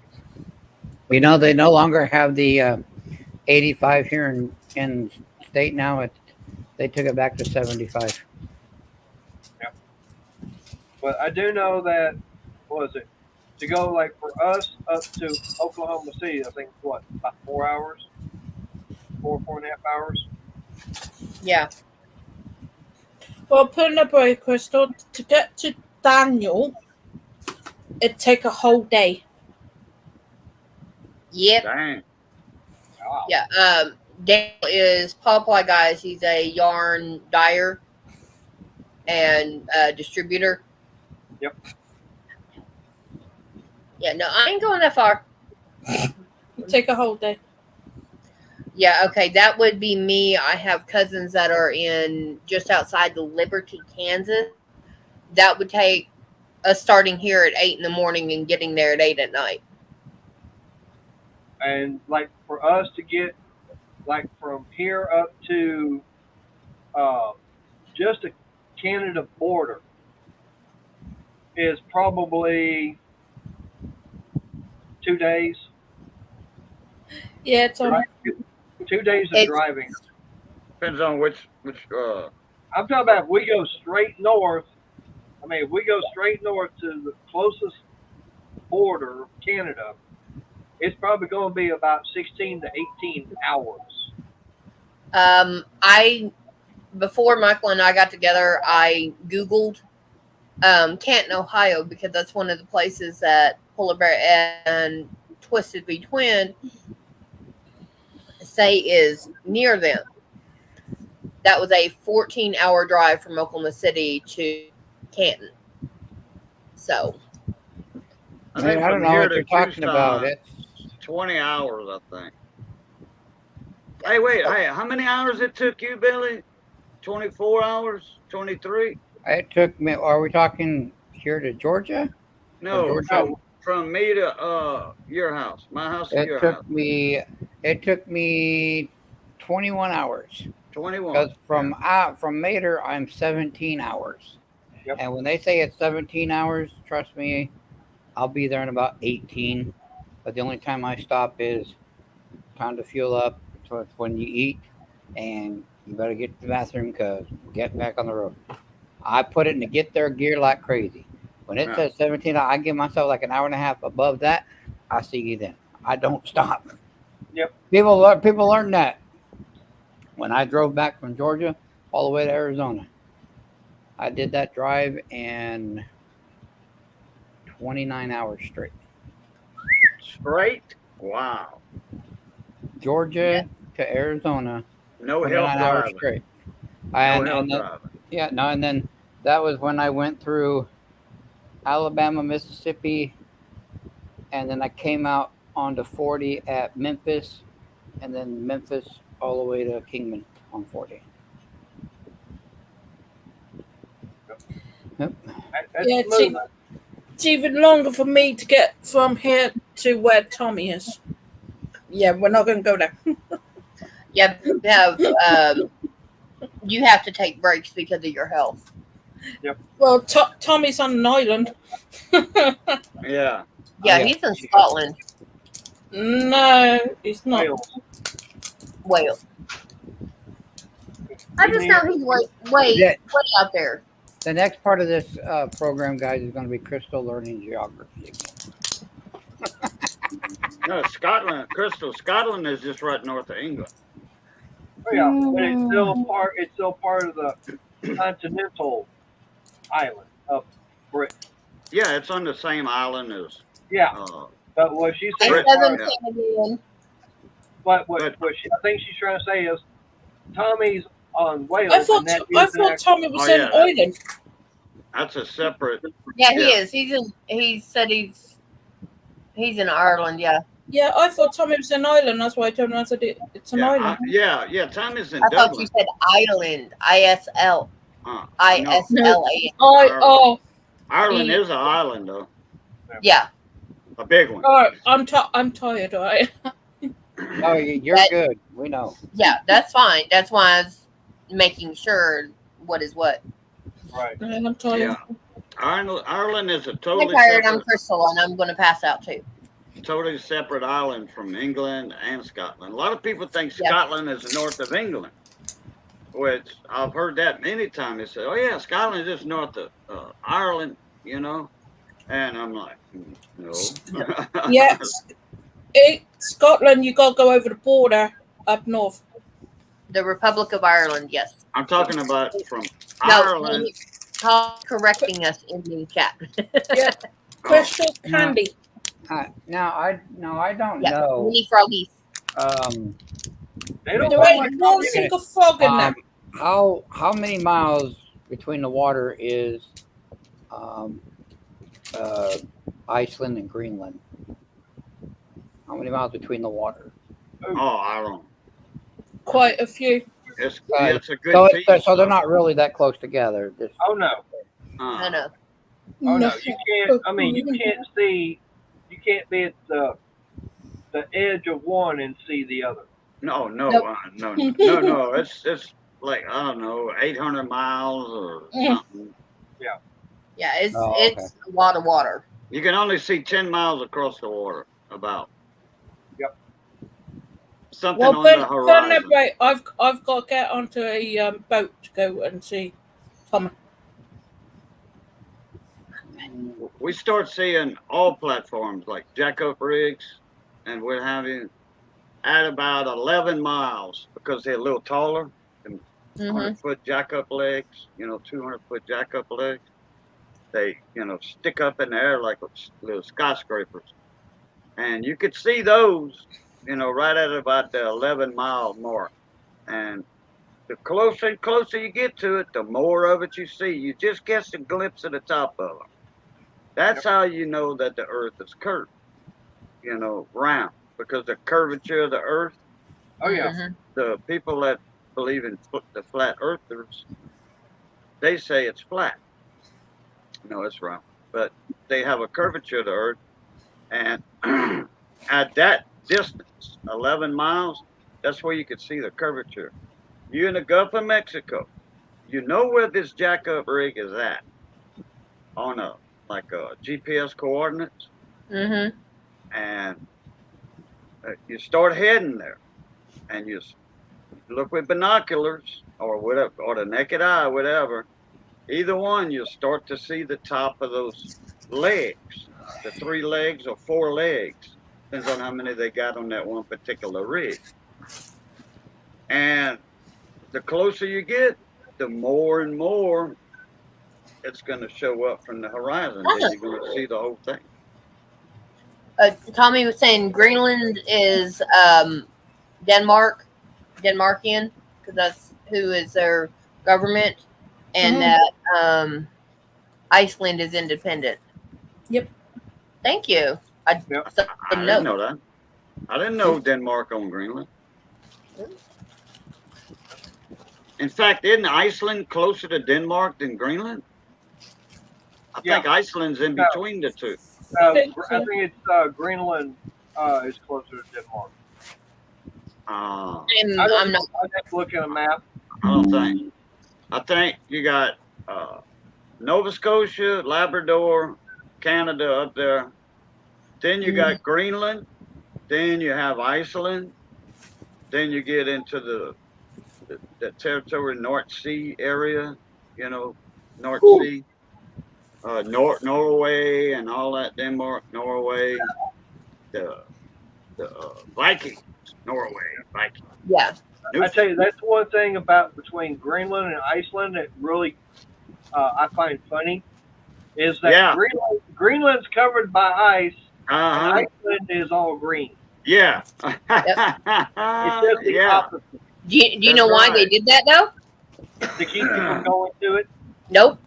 You know, they no longer have the 85 here in state now. They took it back to 75. But I do know that, what was it? To go like for us up to Oklahoma City, I think what, about 4 hours? 4.5 hours? Yeah. Well, put in a break, Crystal. To get to Daniel, it'd take a whole day. Yep. dang. Wow. Yeah. Daniel is Pawpaw Guys. He's a yarn dyer and distributor. Yep. Yeah, no, I ain't going that far. It'd take a whole day. Yeah, okay, that would be me. I have cousins that are in just outside the Liberty, Kansas. That would take us starting here at 8 in the morning and getting there at 8 at night. And like for us to get like from here up to just a Canada border is probably 2 days. Yeah, it's on. Right? 2 days of It's- driving. Depends on which I'm talking about if we go straight north. I mean, if we go straight north to the closest border of Canada, it's probably going to be about 16 to 18 hours. before Michael and I got together, I Googled Canton, Ohio, because that's one of the places that Polar Bear and Twisted V Twin say is near them. That was a 14-hour drive from Oklahoma City to Canton. So, I I think mean, I from don't know here what to you're talking Tucson, about. It's 20 hours, I think. Hey, wait, hey, how many hours it took you, Billy? 24 hours? 23? It took me. Are we talking here to Georgia? No, Georgia? from me to your house, my house to It your house. It took me 21 hours. 21. Because from Mater, I'm 17 hours. Yep. And when they say it's 17 hours, trust me, I'll be there in about 18. But the only time I stop is time to fuel up. So it's when you eat, and you better get to the bathroom because we're getting back on the road. I put it in the get there gear like crazy. When it Yeah. says 17, I give myself like an hour and a half above that. I see you then. I don't stop. Yep. People learn that. When I drove back from Georgia all the way to Arizona, I did that drive in 29 hours straight. Straight? Wow. Georgia to Arizona, No 29 help hours driving. straight. No And, help and then, driving. yeah, no, and then that was when I went through Alabama, Mississippi, and then I came out onto 40 at Memphis, and then Memphis all the way to Kingman on 40. Yep. That's Yeah, smooth. it's even longer for me to get from here to where Tommy is. Yeah, we're not going to go there. yeah, you have to take breaks because of your health. Well, Tommy's on an island. Yeah. Yeah, yeah. he's in Scotland. No, it's not. Wales. I just know he's way Yeah. out there. The next part of this program, guys, is going to be Crystal learning geography. No, Scotland, Crystal, Scotland is just right north of England. Oh, yeah, but it's still part of the continental island of Britain. Yeah, it's on the same island as. Yeah, but what she said, And Britain, Southern yeah. Canadian. but what I think she's trying to say is Tommy's on Wales. I thought and that I is an thought actual- Tommy was Oh, in yeah. Ireland. That's a separate. Yeah, he Yeah. is. He said he's in Ireland. Yeah, Yeah, I thought Tommy was in Ireland. That's why I turned around and said it's an Yeah, island. yeah. Tommy's in I thought Dublin. you said island. ISL. No. ISLA. Oh, Ireland is an island, though. Yeah. A big one. oh, I'm tired. All right. Oh, you're That- good. We know. Yeah, that's fine. That's why I was making sure what is what. right. I'm tired. Yeah. Ireland is a I'm totally tired. I'm separate, Crystal, and I'm going to pass out too. island from England and Scotland. A lot of people think Yeah. Scotland is north of England, which I've heard that many times. They say, "Oh yeah, Scotland is just north of Ireland," you know, and I'm like, no. Yes. Scotland, you got to go over the border up north. The Republic of Ireland. Yes. I'm talking about from No, Ireland. Paul correcting us in the chat. Crystal Candy. Now I don't Yeah. know. Mini froggies. They don't There look ain't like one Tommy. single frog in there. How many miles between the water is Iceland and Greenland? How many miles between the water? Oh, I don't. Quite a few. It's a good piece. So they're not really that close together. Just, Oh no. I know. Oh no. You can't. I mean, you can't see. You can't be at the edge of one and see the other. No, Nope. no. It's like I don't know, 800 miles or something. Yeah, it's Oh, okay. it's a lot of water. You can only see 10 miles across the water, about. Yep. Something Well, on then, the then horizon. that way, I've got to get onto a boat to go and see Tommy. We start seeing all platforms like jack-up rigs and what have you at about 11 miles because they're a little taller and Mhm. 100-foot jack-up legs, 200-foot jack-up legs. They, stick up in the air like little skyscrapers. And you could see those, right at about the 11-mile mark. And the closer and closer you get to it, the more of it you see. You just catch a glimpse of the top of them. That's how you know that the earth is curved, round. Because the curvature of the earth, Oh yeah. Mhm. the people that believe in the flat earthers, they say it's flat. No, it's round. But they have a curvature of the earth. And at that distance, 11 miles, that's where you could see the curvature. You're in the Gulf of Mexico. You know where this jack-up rig is at on a GPS coordinates, Mhm. and you start heading there, and you look with binoculars or whatever, or the naked eye, whatever. Either one, you'll start to see the top of those legs, the 3 legs or 4 legs, depends on how many they got on that one particular rig. And the closer you get, the more and more it's going to show up from the horizon. Then you're going to see the whole thing. Tommy was saying Greenland is Denmarkian, because that's who is their government, and Mhm. that Iceland is independent. Yep. Thank you. I Yep. I didn't know that. I didn't know Denmark owned Greenland. In fact, isn't Iceland closer to Denmark than Greenland? I think Iceland's in between the two. I think it's Greenland is closer to Denmark. I'm not. I have to look at a map. I don't think. I think you got Nova Scotia, Labrador, Canada up there. Then you got Greenland. Then you have Iceland. Then you get into the territory North Sea area, North Sea, Norway and all that, Denmark, Norway, the Vikings, Norway, Vikings. Yeah. I tell you, that's one thing about between Greenland and Iceland that really I find funny is that Greenland's covered by ice and Iceland is all green. Yeah. It's just the opposite. Do you know why they did that though? To keep people going to it? Nope.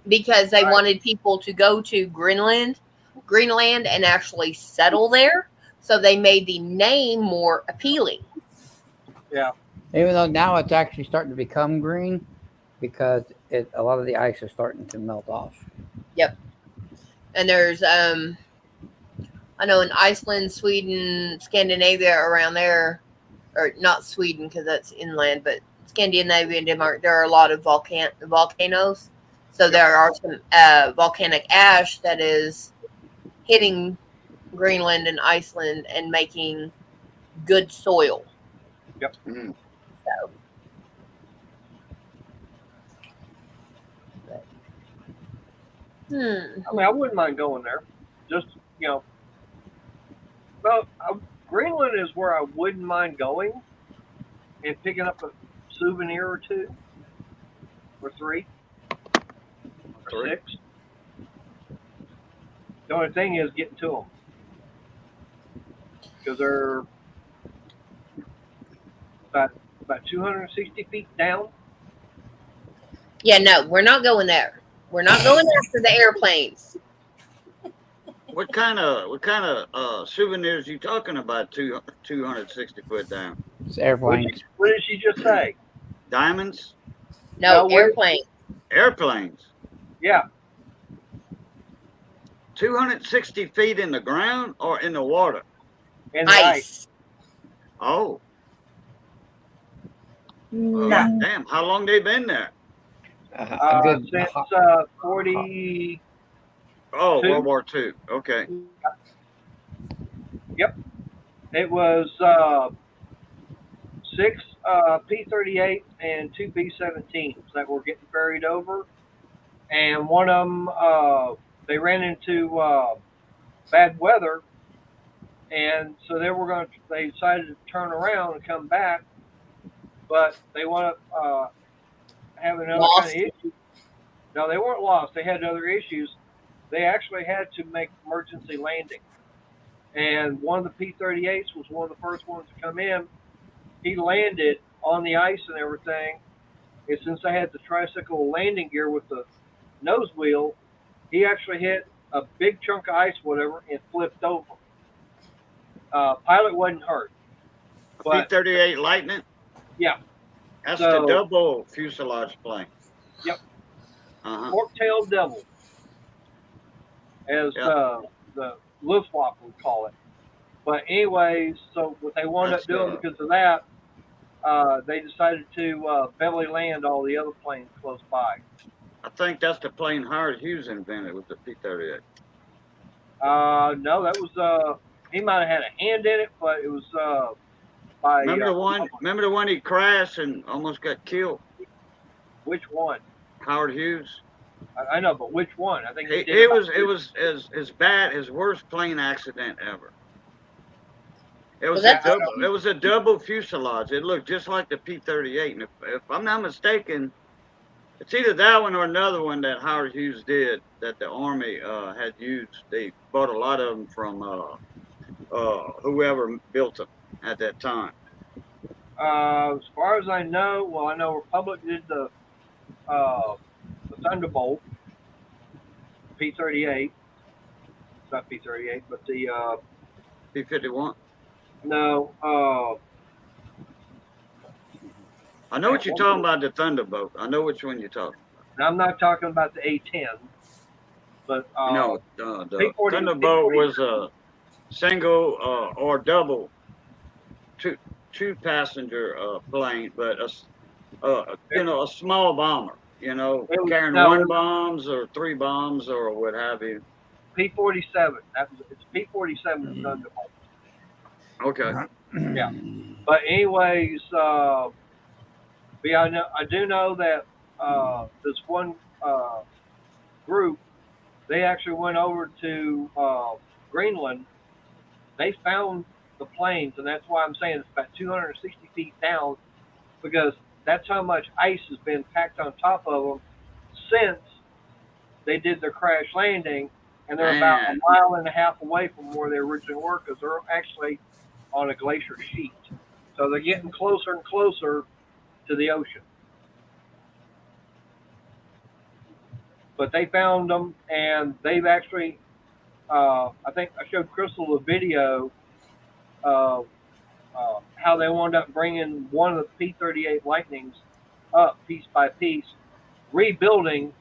Because they wanted people to go to Greenland and actually settle there. So they made the name more appealing. Yeah. Even though now it's actually starting to become green because a lot of the ice is starting to melt off. Yep. And there's I know in Iceland, Sweden, Scandinavia, around there, or not Sweden because that's inland, but Scandinavia and Denmark, there are a lot of volcanoes. So there are some volcanic ash that is hitting Greenland and Iceland and making good soil. Yep. So. I mean, I wouldn't mind going there. Just, well, Greenland is where I wouldn't mind going and picking up a souvenir or 2 or 3 or 6. The only thing is getting to them because they're about 260 feet down. Yeah, no, we're not going there. We're not going after the airplanes. What kind of souvenirs you talking about? 260 foot down. It's airplanes. What did she just say? Diamonds? No, airplanes. Airplanes. Yeah. 260 feet in the ground or in the water? In the ice. Oh. No. Damn, how long they been there? Since 40. Oh, World War II. Okay. Yep. It was 6 P-38 and 2 B-17s that were getting ferried over, and one of them they ran into bad weather, and so they decided to turn around and come back, but they want to have another Lost. kind of issue. No, they weren't lost. They had other issues. They actually had to make emergency landing. And one of the P-38s was one of the first ones to come in. He landed on the ice and everything. And since they had the tricycle landing gear with the nose wheel, he actually hit a big chunk of ice, whatever, and flipped over. Pilot wasn't hurt. But, P-38 Lightning? yeah. That's So- the double fuselage plane. Yep. Uh-huh. Fork-tailed devil, as Yeah. the Luftwaffe would call it. But anyways, so what they wound up That's doing good. because of that, they decided to belly land all the other planes close by. I think that's the plane Howard Hughes invented with the P-38. No, that was he might have had a hand in it, but it was by Remember the one he crashed and almost got killed? which one? Howard Hughes. I know, but which one? I think he did It about was as bad as worst plane accident ever. It was Well, a double. It was a double fuselage. It looked just like the P-38. And if I'm not mistaken, it's either that one or another one that Howard Hughes did that the Army had used. They bought a lot of them from whoever built them at that time. As far as I know, I know Republic did the Thunderbolt, P-38. It's not P-38, but the P-51. no. I know what you're talking about, the Thunderbolt. I know which one you're talking I'm not talking about the A-10, but about. No, the P-40 Thunderbolt was a single or double two passenger plane, but a small bomber. It was- Carrying no, one it- bombs or three bombs or what have you. P-47. It's P-47 Thunderbolt. Okay. Yeah. But anyways, yeah, I do know that this one group, they actually went over to Greenland. They found the planes, and that's why I'm saying it's about 260 feet down, because that's how much ice has been packed on top of them since they did their crash landing, and they're about a Man. mile and a half away from where they originally were, because they're actually on a glacier sheet. So they're getting closer and closer to the ocean. But they found them, and they've actually, I think I showed Crystal the video of how they wound up bringing one of the P-38 Lightnings up piece by piece, rebuilding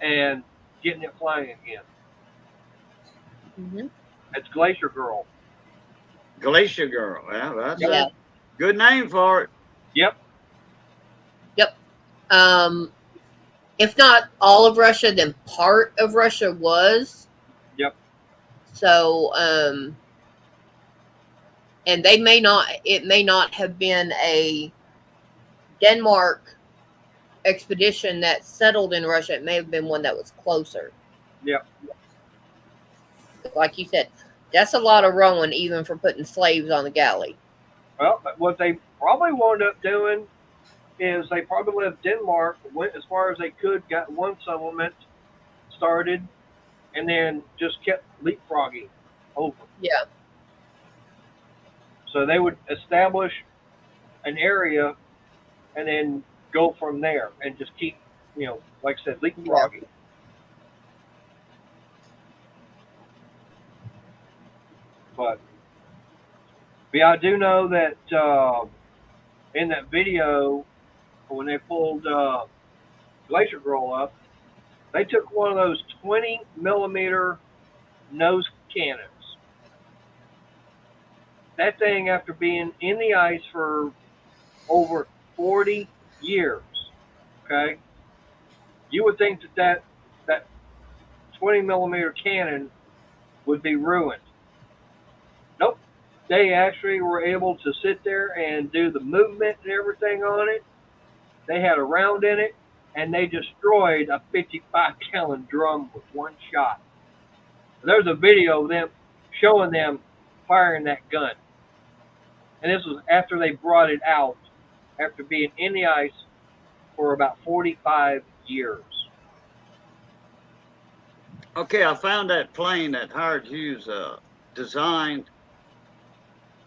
and getting it flying again. Mm-hmm. It's Glacier Girl. Glacier Girl. Yeah, that's Yeah. a good name for it. Yep. If not all of Russia, then part of Russia was. Yep. So, and it may not have been a Denmark expedition that settled in Russia. It may have been one that was closer. Yep. Like you said, that's a lot of rowing, even for putting slaves on the galley. Well, but what they probably wound up doing is they probably left Denmark, went as far as they could, got one settlement started, and then just kept leapfrogging over. Yeah. So they would establish an area and then go from there and just keep, like I said, leapfrogging. But yeah, I do know that in that video, when they pulled Glacier Girl up, they took one of those 20 millimeter nose cannons. That thing, after being in the ice for over 40 years, okay, you would think that 20 millimeter cannon would be ruined. Nope. They actually were able to sit there and do the movement and everything on it. They had a round in it, and they destroyed a 55-gallon drum with one shot. There's a video of them showing them firing that gun. And this was after they brought it out after being in the ice for about 45 years. Okay, I found that plane that Howard Hughes designed,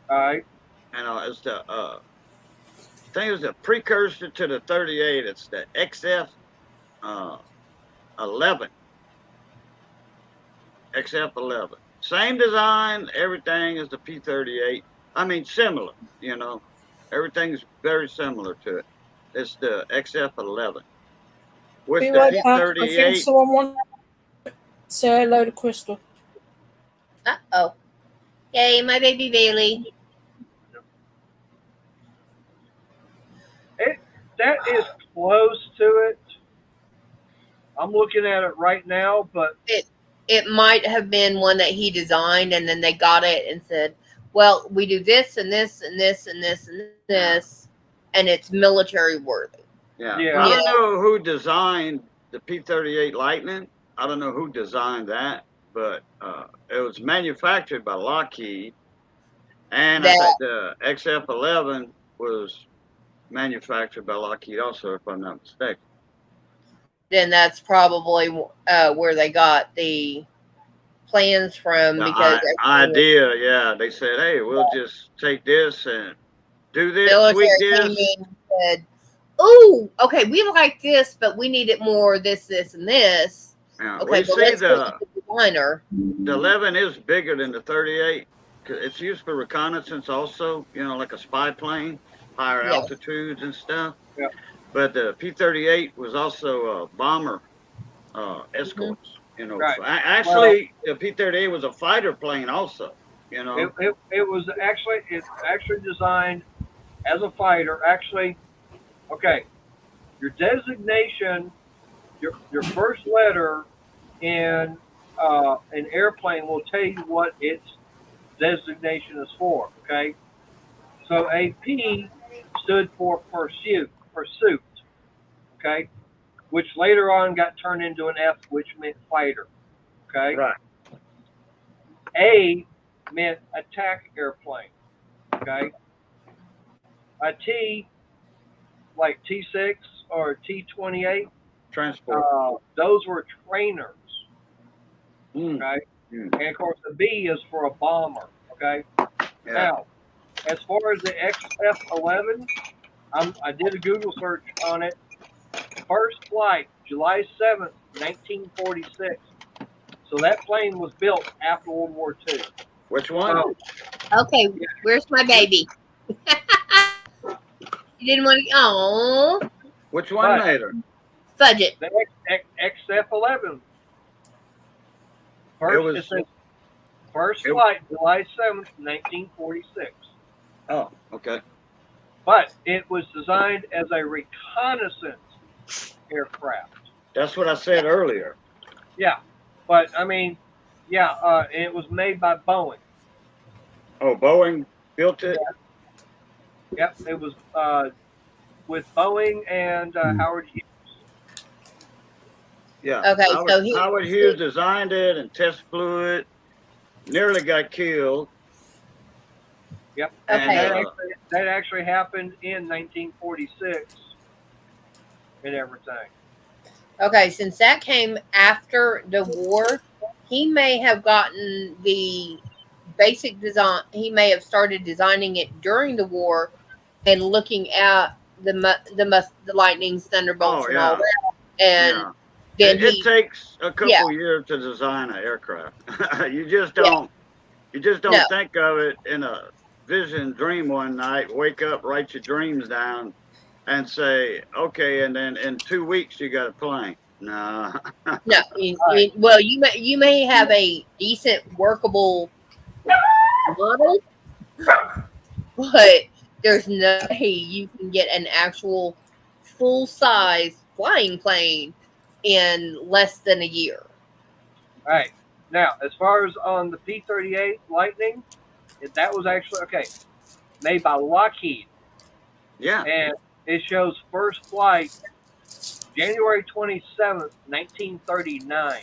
All right. and it's the I think it was a precursor to the 38. It's the XF 11. XF 11. Same design, everything as the P-38. I mean, similar. You know, everything's very similar to it. It's the XF 11. With Be the right back. I think P-38. someone wants to say hello to Crystal. Uh-oh. Yay, my baby Bailey. That is close to it. I'm looking at it right now, but It might have been one that he designed, and then they got it and said, well, we do this and this and this and this and this, and it's military worthy. Yeah. Yeah. I don't know who designed the P-38 Lightning. I don't know who designed that, but it was manufactured by Lockheed. And I think the XF-11 was manufactured by Lockheed also, if I'm not mistaken. Then that's probably where they got the plans from. The Because idea, yeah. They said, hey, we'll just take this and do this, military tweak came this. in and said, "Oh, okay, we like this, but we need it more this, this, and this." Yeah. Okay, We but see let's go to the designer. the 11 is bigger than the 38. 'Cause it's used for reconnaissance also, you know, like a spy plane, higher Yeah. altitudes and stuff. Yeah. But the P-38 was also a bomber escorts, you know. Right. Actually, the P-38 was a fighter plane also, you know. it was actually designed as a fighter. Actually, okay, your designation, your first letter in an airplane will tell you what its designation is for. Okay, so a P stood for pursuit. Okay, which later on got turned into an F, which meant fighter. Okay, Right. A meant attack airplane. Okay, a T, like T6 or T28, Transport. those were trainers. Mm. Okay, Mm. and of course the B is for a bomber. Okay, Yeah. now as far as the XF-11, I did a Google search on it. First flight, July 7th, 1946. So that plane was built after World War II. Which one? Okay, where's my baby? You didn't want to. Oh, Which one Right. made her? fudge it. The XF-11. It says first flight, July 7th, 1946. Oh, okay. But it was designed as a reconnaissance aircraft. That's what I said earlier. Yeah, but I mean, yeah, it was made by Boeing. Oh, Boeing built it? Yep, it was with Boeing and Howard Hughes. Yeah. Okay, Howard Hughes designed it and test flew it. Nearly got killed. Yep. Okay. And that actually happened in 1946 and everything. Okay, since that came after the war, he may have gotten the basic design. He may have started designing it during the war, and looking at the Lightnings, Thunderbolts, Oh, and all yeah. that. And Yeah. then It takes a couple Yeah. years to design an aircraft. You just don't No. think of it in a vision dream one night, wake up, write your dreams down and say, okay, and then in 2 weeks you got a plane. No. no, well, you may have a decent workable model, but there's no way you can get an actual full size flying plane in less than a year. All right. Now, as far as on the P-38 Lightning, that was actually, made by Lockheed. Yeah. And it shows first flight January 27th, 1939.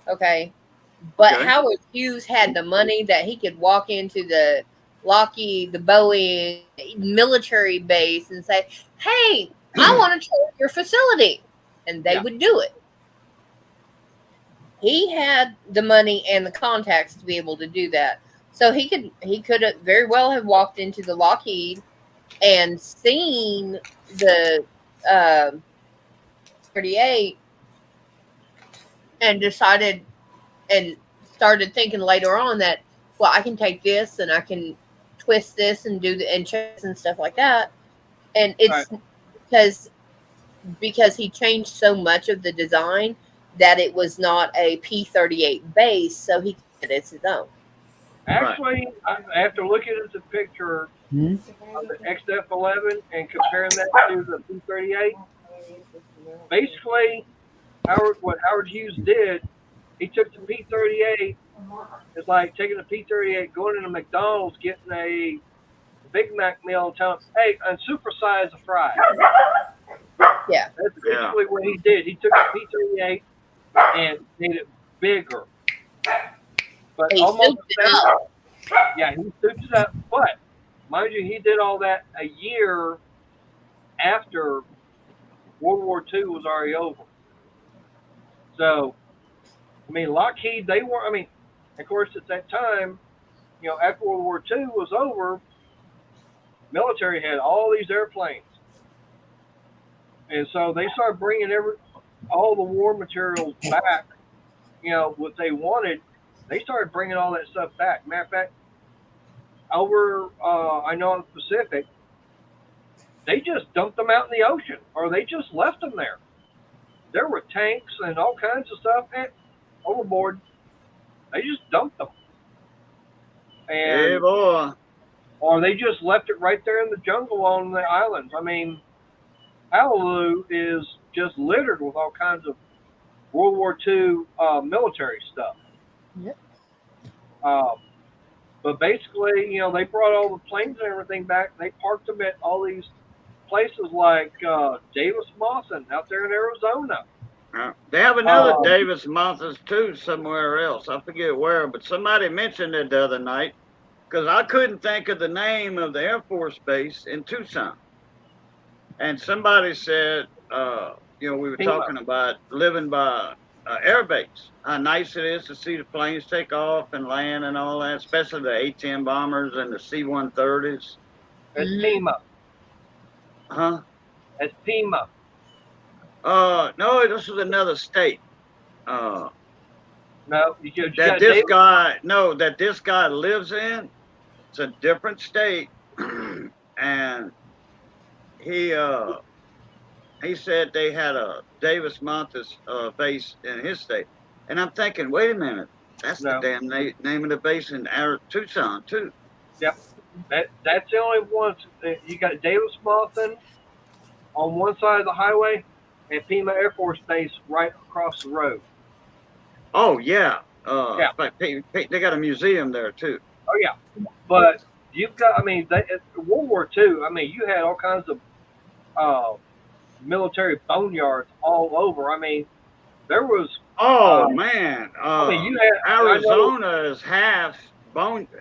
Okay. But Okay. Howard Hughes had the money that he could walk into the Lockheed, the Boeing military base and say, hey, I want to tour your facility. And they would do it. He had the money and the contacts to be able to do that. So he could have very well have walked into the Lockheed and seen the 38 and decided and started thinking later on that, well, I can take this and I can twist this and do the and checks and stuff like that. And it's because he changed so much of the design that it was not a P-38 base, so he did it his own. Actually, after looking at the picture of the XF-11 and comparing that to the P-38, basically, what Howard Hughes did, he took the P-38. It's like taking a P-38, going into McDonald's, getting a Big Mac meal, and telling them, hey, and supersize the fries. Yeah. That's basically what he did. He took the P-38 and made it bigger. But He almost souped it up. Yeah, he souped it up. But, mind you, he did all that a year after World War II was already over. So, I mean, Lockheed, they were, I mean, of course, at that time, you know, after World War II was over, military had all these airplanes. And so they started bringing all the war materials back, you know, what they wanted. They started bringing all that stuff back. Matter of fact, over, I know in the Pacific, they just dumped them out in the ocean, or they just left them there. There were tanks and all kinds of stuff overboard. They just dumped them. And, Hey, boy. or they just left it right there in the jungle on the islands. I mean, Honolulu is just littered with all kinds of World War II military stuff. Yep. But basically, you know, they brought all the planes and everything back. They parked them at all these places like Davis Monthan out there in Arizona. They have another Davis Monthan too somewhere else. I forget where, but somebody mentioned it the other night because I couldn't think of the name of the Air Force Base in Tucson. And somebody said, you know, we were talking about living by air base, how nice it is to see the planes take off and land and all that, especially the A-10 bombers and the C-130s. It's Pima. Huh? It's Pima. No, this was another state. No, that this guy lives in. It's a different state, and he said they had a Davis Monthan base in his state, and I'm thinking, wait a minute, that's the damn name of the base in Tucson too. Yep, that's the only one. You got Davis Monthan on one side of the highway, and Pima Air Force Base right across the road. Oh yeah, but they got a museum there too. Oh yeah, but you've got, I mean, World War II. I mean, you had all kinds of military boneyards all over. I mean, there was. Oh man, I mean, you had Arizona is half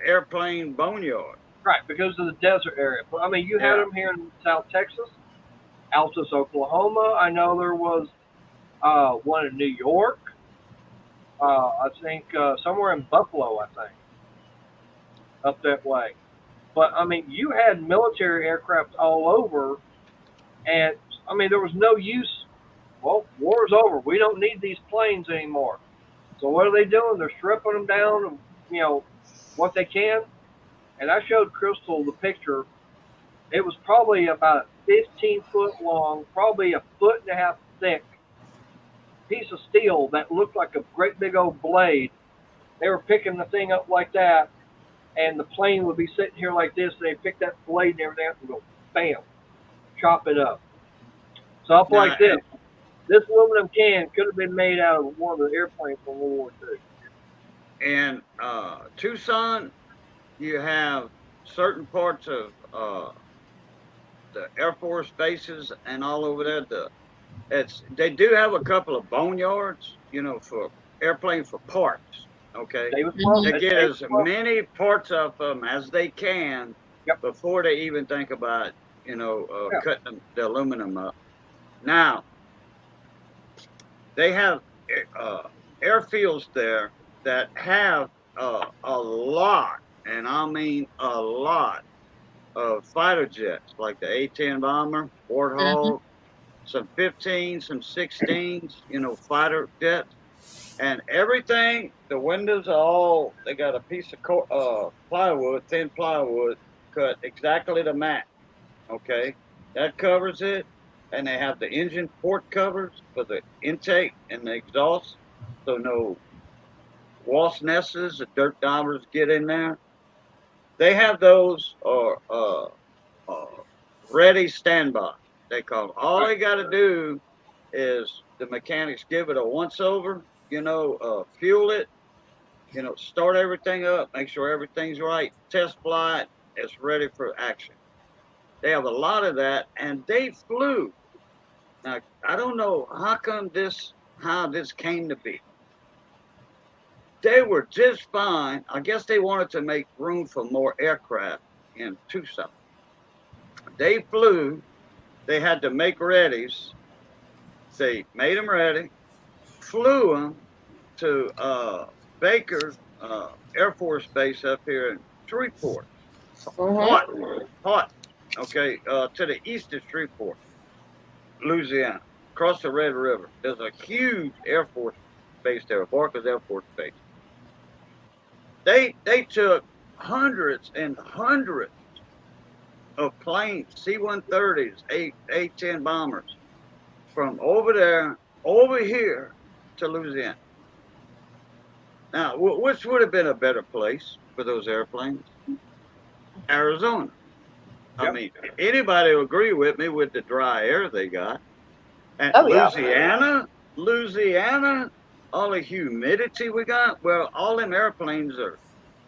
airplane boneyard. Right, because of the desert area. But I mean, you had them here in South Texas, Altus, Oklahoma. I know there was one in New York. I think somewhere in Buffalo, I think, up that way. But I mean, you had military aircraft all over, and I mean, there was no use. Well, war's over. We don't need these planes anymore. So what are they doing? They're stripping them down, and, you know, what they can. And I showed Crystal the picture. It was probably about a 15-foot long, probably a 1.5 foot thick piece of steel that looked like a great big old blade. They were picking the thing up like that, and the plane would be sitting here like this, and they'd pick that blade and everything up and go, bam, chop it up. So up like this. This aluminum can could have been made out of one of the airplanes from World War II. In Tucson, you have certain parts of the Air Force bases and all over there. They do have a couple of boneyards, you know, for airplane for parts. Okay. David Mhm. Plum. They that's get David as Plum. many parts of them as they can Yep. before they even think about, Yeah. cutting the aluminum up. Now, they have airfields there that have a lot, and I mean a lot, of fighter jets, like the A-10 bomber, Warthog, some 15s, some 16s, fighter jets. And everything, the windows are all, they got a piece of plywood, thin plywood, cut exactly to match. Okay, that covers it. And they have the engine port covers for the intake and the exhaust, so no wasp nests or dirt divers get in there. They have those or ready standby. They call them. All they got to do is the mechanics give it a once over, fuel it, start everything up, make sure everything's right, test flight, it's ready for action. They have a lot of that, and they flew. Now, I don't know how this came to be. They were just fine. I guess they wanted to make room for more aircraft in Tucson. They flew. They had to make readies. They made them ready, flew them to Baker Air Force Base up here in Shreveport. Hot. Okay, to the east of Shreveport, Louisiana, across the Red River. There's a huge Air Force base there, Barker's Air Force Base. They took hundreds and hundreds of planes, C-130s, A-10 bombers, from over there, over here to Louisiana. Now, which would have been a better place for those airplanes? Arizona. I Yep. mean, anybody will agree with me with the dry air they got. And Oh, yeah. Louisiana, all the humidity we got, well, all them airplanes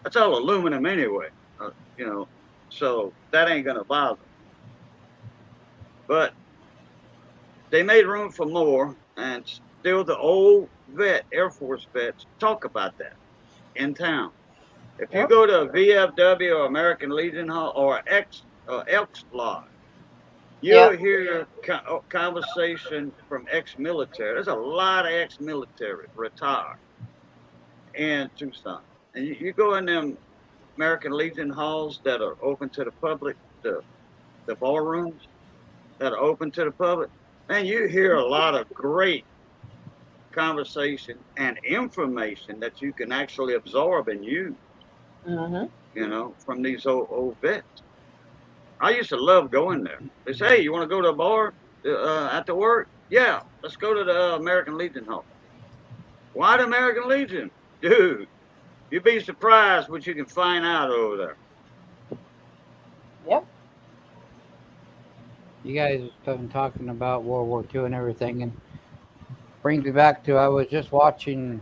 that's all aluminum anyway, so that ain't going to bother. But they made room for more, and still the old Air Force vets talk about that in town. If you go to a VFW or American Legion Hall or Elks Lodge, you'll hear conversation from ex-military. There's a lot of ex-military retired in Tucson. And you go in them American Legion halls that are open to the public, the ballrooms that are open to the public, and you hear a lot of great conversation and information that you can actually absorb and use, from these old vets. I used to love going there. They say, hey, you want to go to a bar after work? Yeah, let's go to the American Legion Hall. Why the American Legion? Dude, you'd be surprised what you can find out over there. Yep. You guys have been talking about World War II and everything, and brings me back to I was just watching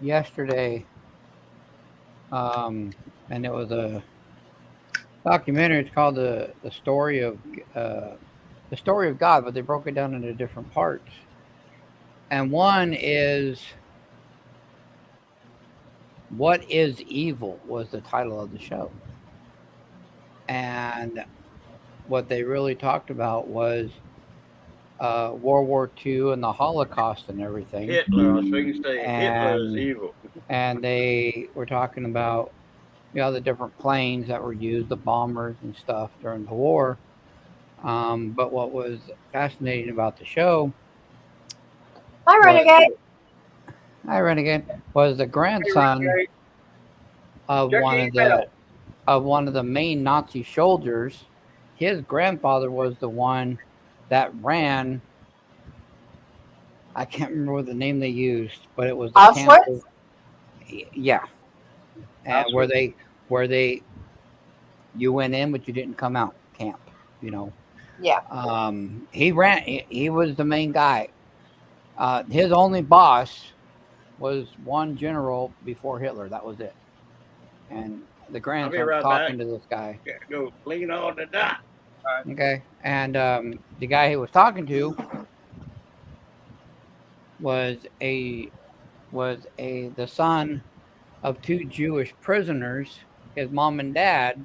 yesterday, and it was a documentary. It's called the story of God, but they broke it down into different parts. And one is "What is Evil" was the title of the show, and what they really talked about was World War II and the Holocaust and everything. Hitler, I was thinking you say Hitler is evil. And they were talking about the different planes that were used, the bombers and stuff during the war. But what was fascinating about the show, Hi, Renegade. was the grandson of one of the main Nazi soldiers. His grandfather was the one that ran. I can't remember what the name they used, but it was the Auschwitz? Yeah, and where they you went in but you didn't come out camp. Yeah. He ran. He was the main guy. His only boss was one general before Hitler. That was it. And the grandson was talking to this guy. Go lean on the dot. Okay, and the guy he was talking to was a was the son of 2 Jewish prisoners, his mom and dad,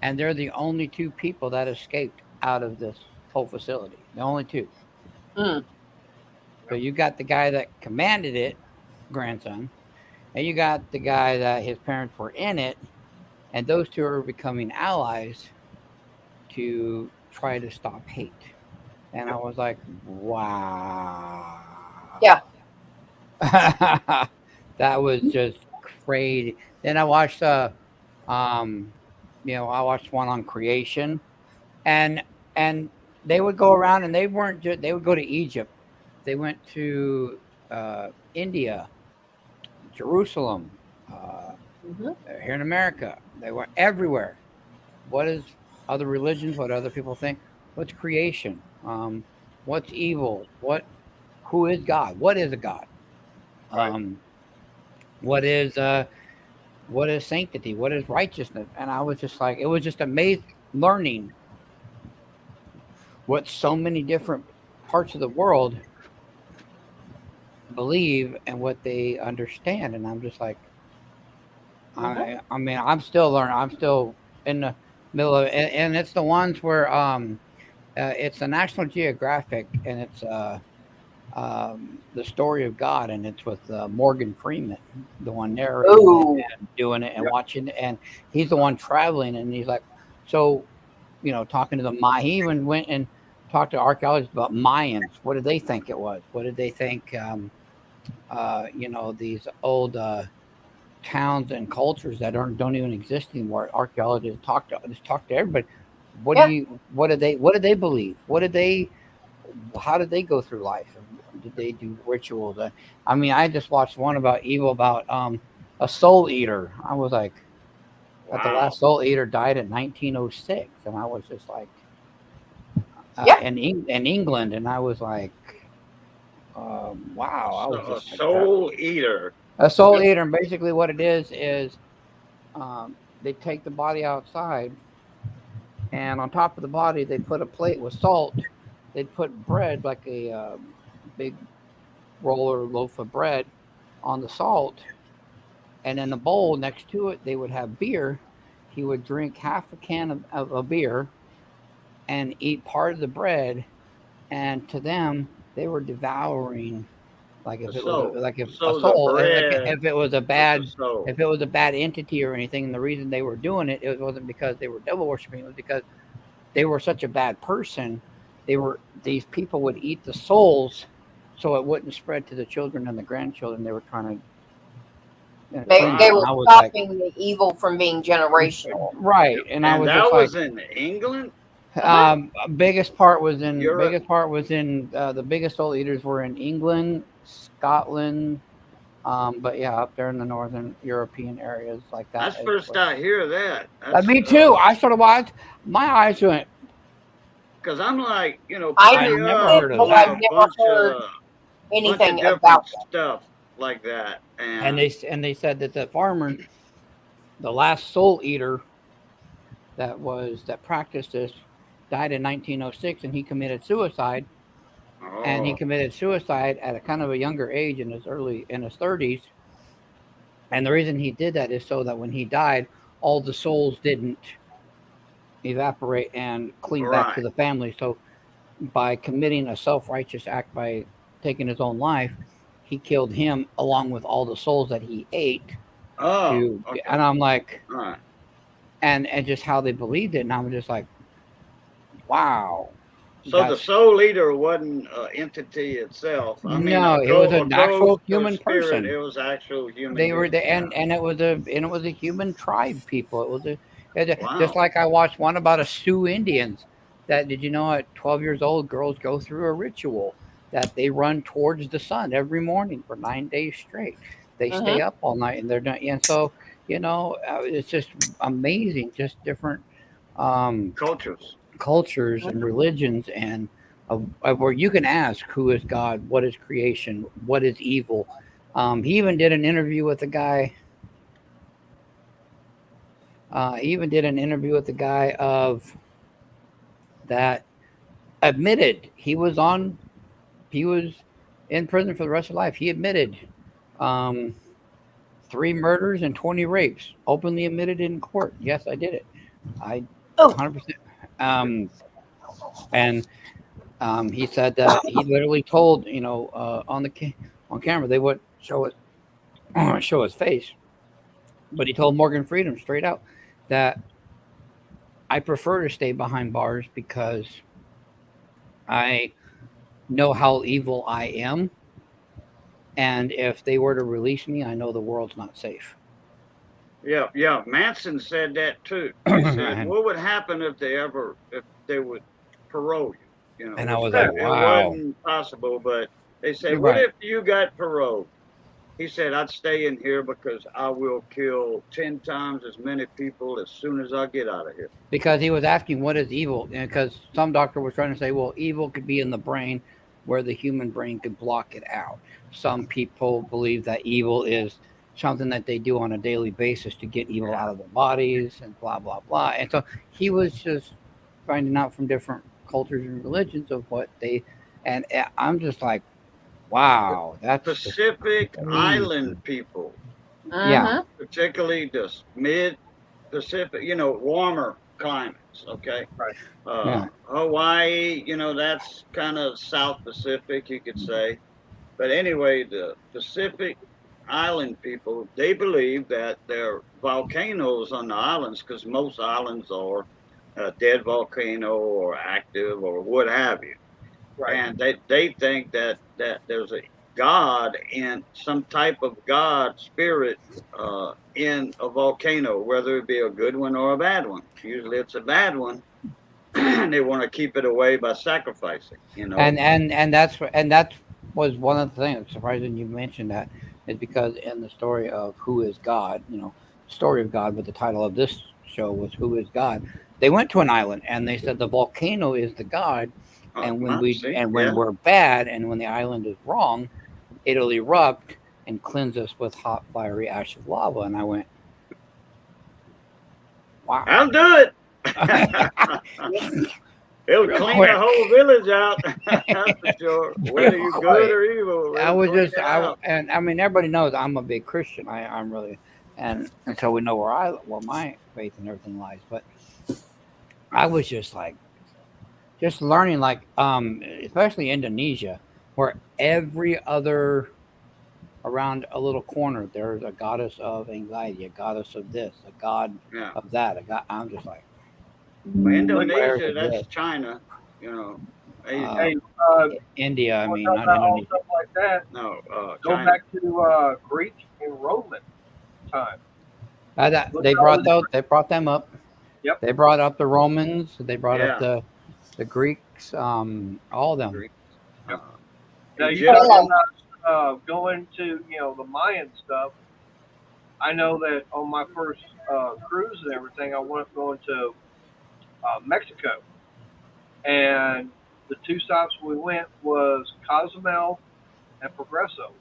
and they're the only 2 people that escaped out of this whole facility. The only 2. Mm. So you got the guy that commanded it, grandson, and you got the guy that his parents were in it, and those 2 are becoming allies to try to stop hate. And I was like, wow. Yeah. That was just crazy. Then I watched I watched one on creation, and they would go around, and they weren't just, they would go to Egypt, they went to India, Jerusalem, here in America, they were everywhere. What is other religions? What other people think? What's creation? What's evil? Who is God? What is a God? What is sanctity? What is righteousness? And I was just like, it was just amazing learning what so many different parts of the world believe and what they understand. And I'm just like, I mean, I'm still learning. I'm still in the middle of it. And it's the ones where it's a National Geographic, and it's the story of God, and it's with Morgan Freeman, the one narrating and doing it and watching it, and he's the one traveling, and he's like, so, talking to the he even went and talked to archaeologists about Mayans. What did they think it was? What did they think? These old towns and cultures that don't even exist anymore. Archaeologists talk to everybody. What did they believe? How did they go through life? Did they do rituals? I mean, I just watched one about a soul eater. I was like, wow. The last soul eater died in 1906, and I was just like, in England, and I was like, wow. I was just a soul eater. A soul eater, and basically what it is they take the body outside, and on top of the body they put a plate with salt. They'd put bread, like a big roller loaf of bread, on the salt, and in the bowl next to it they would have beer. He would drink half a can of a beer and eat part of the bread, and to them they were devouring, like if it was a bad entity or anything. And the reason they were doing it, it wasn't because they were devil worshiping, it was because they were such a bad person. These people would eat the souls so it wouldn't spread to the children and the grandchildren. They were trying to they were stopping the evil from being generational. Right. And I was that just was in England? Biggest part was in the biggest soul eaters were in England, Scotland, but yeah, up there in the northern European areas like that. That's first I hear that. Me too. I sort of watched. My eyes went. Because I'm like, I've never heard of that. I've never heard anything about stuff like that. And they said that the farmer, the last soul eater that practiced this, died in 1906, and he committed suicide. And he committed suicide at a kind of a younger age, in his 30s. And the reason he did that is so that when he died, all the souls didn't evaporate and clean back to the family. So by committing a self-righteous act, by taking his own life, he killed him along with all the souls that he ate. And I'm like, and just how they believed it. And I'm just like, wow. So the soul eater wasn't an entity itself. I mean, it was an actual human person. It was actual human. They were and it was a human tribe people. It was just like I watched one about a Sioux Indians. Did you know at 12 years old, girls go through a ritual that they run towards the sun every morning for 9 days straight. They stay up all night, and they're not. And so it's just amazing, just different cultures and religions, and where you can ask, who is God, what is creation, what is evil. He even did an interview with a guy. Of that admitted he was in prison for the rest of life. He admitted 3 murders and 20 rapes. Openly admitted in court. Yes, I did it. I 100%. And he said that he literally told, on camera they wouldn't show it, show his face, but he told Morgan Freedom straight out that I prefer to stay behind bars because I know how evil I am, and if they were to release me, I know the world's not safe. Yeah. Manson said that too. He said, "What would happen if they would parole you?" And I was like, it wow. wasn't possible, but they said, You're "What right. if you got paroled?" He said, "I'd stay in here because I will kill 10 times as many people as soon as I get out of here." Because he was asking what is evil, because some doctor was trying to say, well, evil could be in the brain where the human brain could block it out. Some people believe that evil is something that they do on a daily basis to get evil out of their bodies and blah, blah, blah. And so he was just finding out from different cultures and religions of what they, and I'm just like, wow, that's Pacific Island people, yeah, particularly the mid-Pacific, warmer climates, okay? Right. Hawaii, that's kind of South Pacific, you could say. But anyway, the Pacific Island people, they believe that there are volcanoes on the islands because most islands are a dead volcano or active or what have you. Right. And they think that there's a God in some type of God spirit in a volcano, whether it be a good one or a bad one. Usually it's a bad one. And they want to keep it away by sacrificing, And that was one of the things surprising you mentioned that is because in the story of Who is God, story of God, but the title of this show was Who is God. They went to an island and they said the volcano is the God, and when we're bad and when the island is wrong, it'll erupt and cleanse us with hot fiery ash of lava. And I went, wow, I'll do it. It'll clean the whole village out. That's for sure. Whether you're good or evil. And I mean, everybody knows I'm a big Christian. I'm really, and so we know where my faith and everything lies. But I was just learning, especially Indonesia, where every other around a little corner there's a goddess of anxiety, a goddess of this, a god of that. I'm just like. Indonesia, that's China, India, I mean, not Indonesia. Stuff like that. No, go China. back to Greek and Roman time. They brought them up. Yep. They brought up the Romans. They brought up the Greeks. All of them. Yep. Now you talk about going to the Mayan stuff. I know that on my first cruise and everything, I went going to Mexico, and the 2 stops we went was Cozumel and Progreso.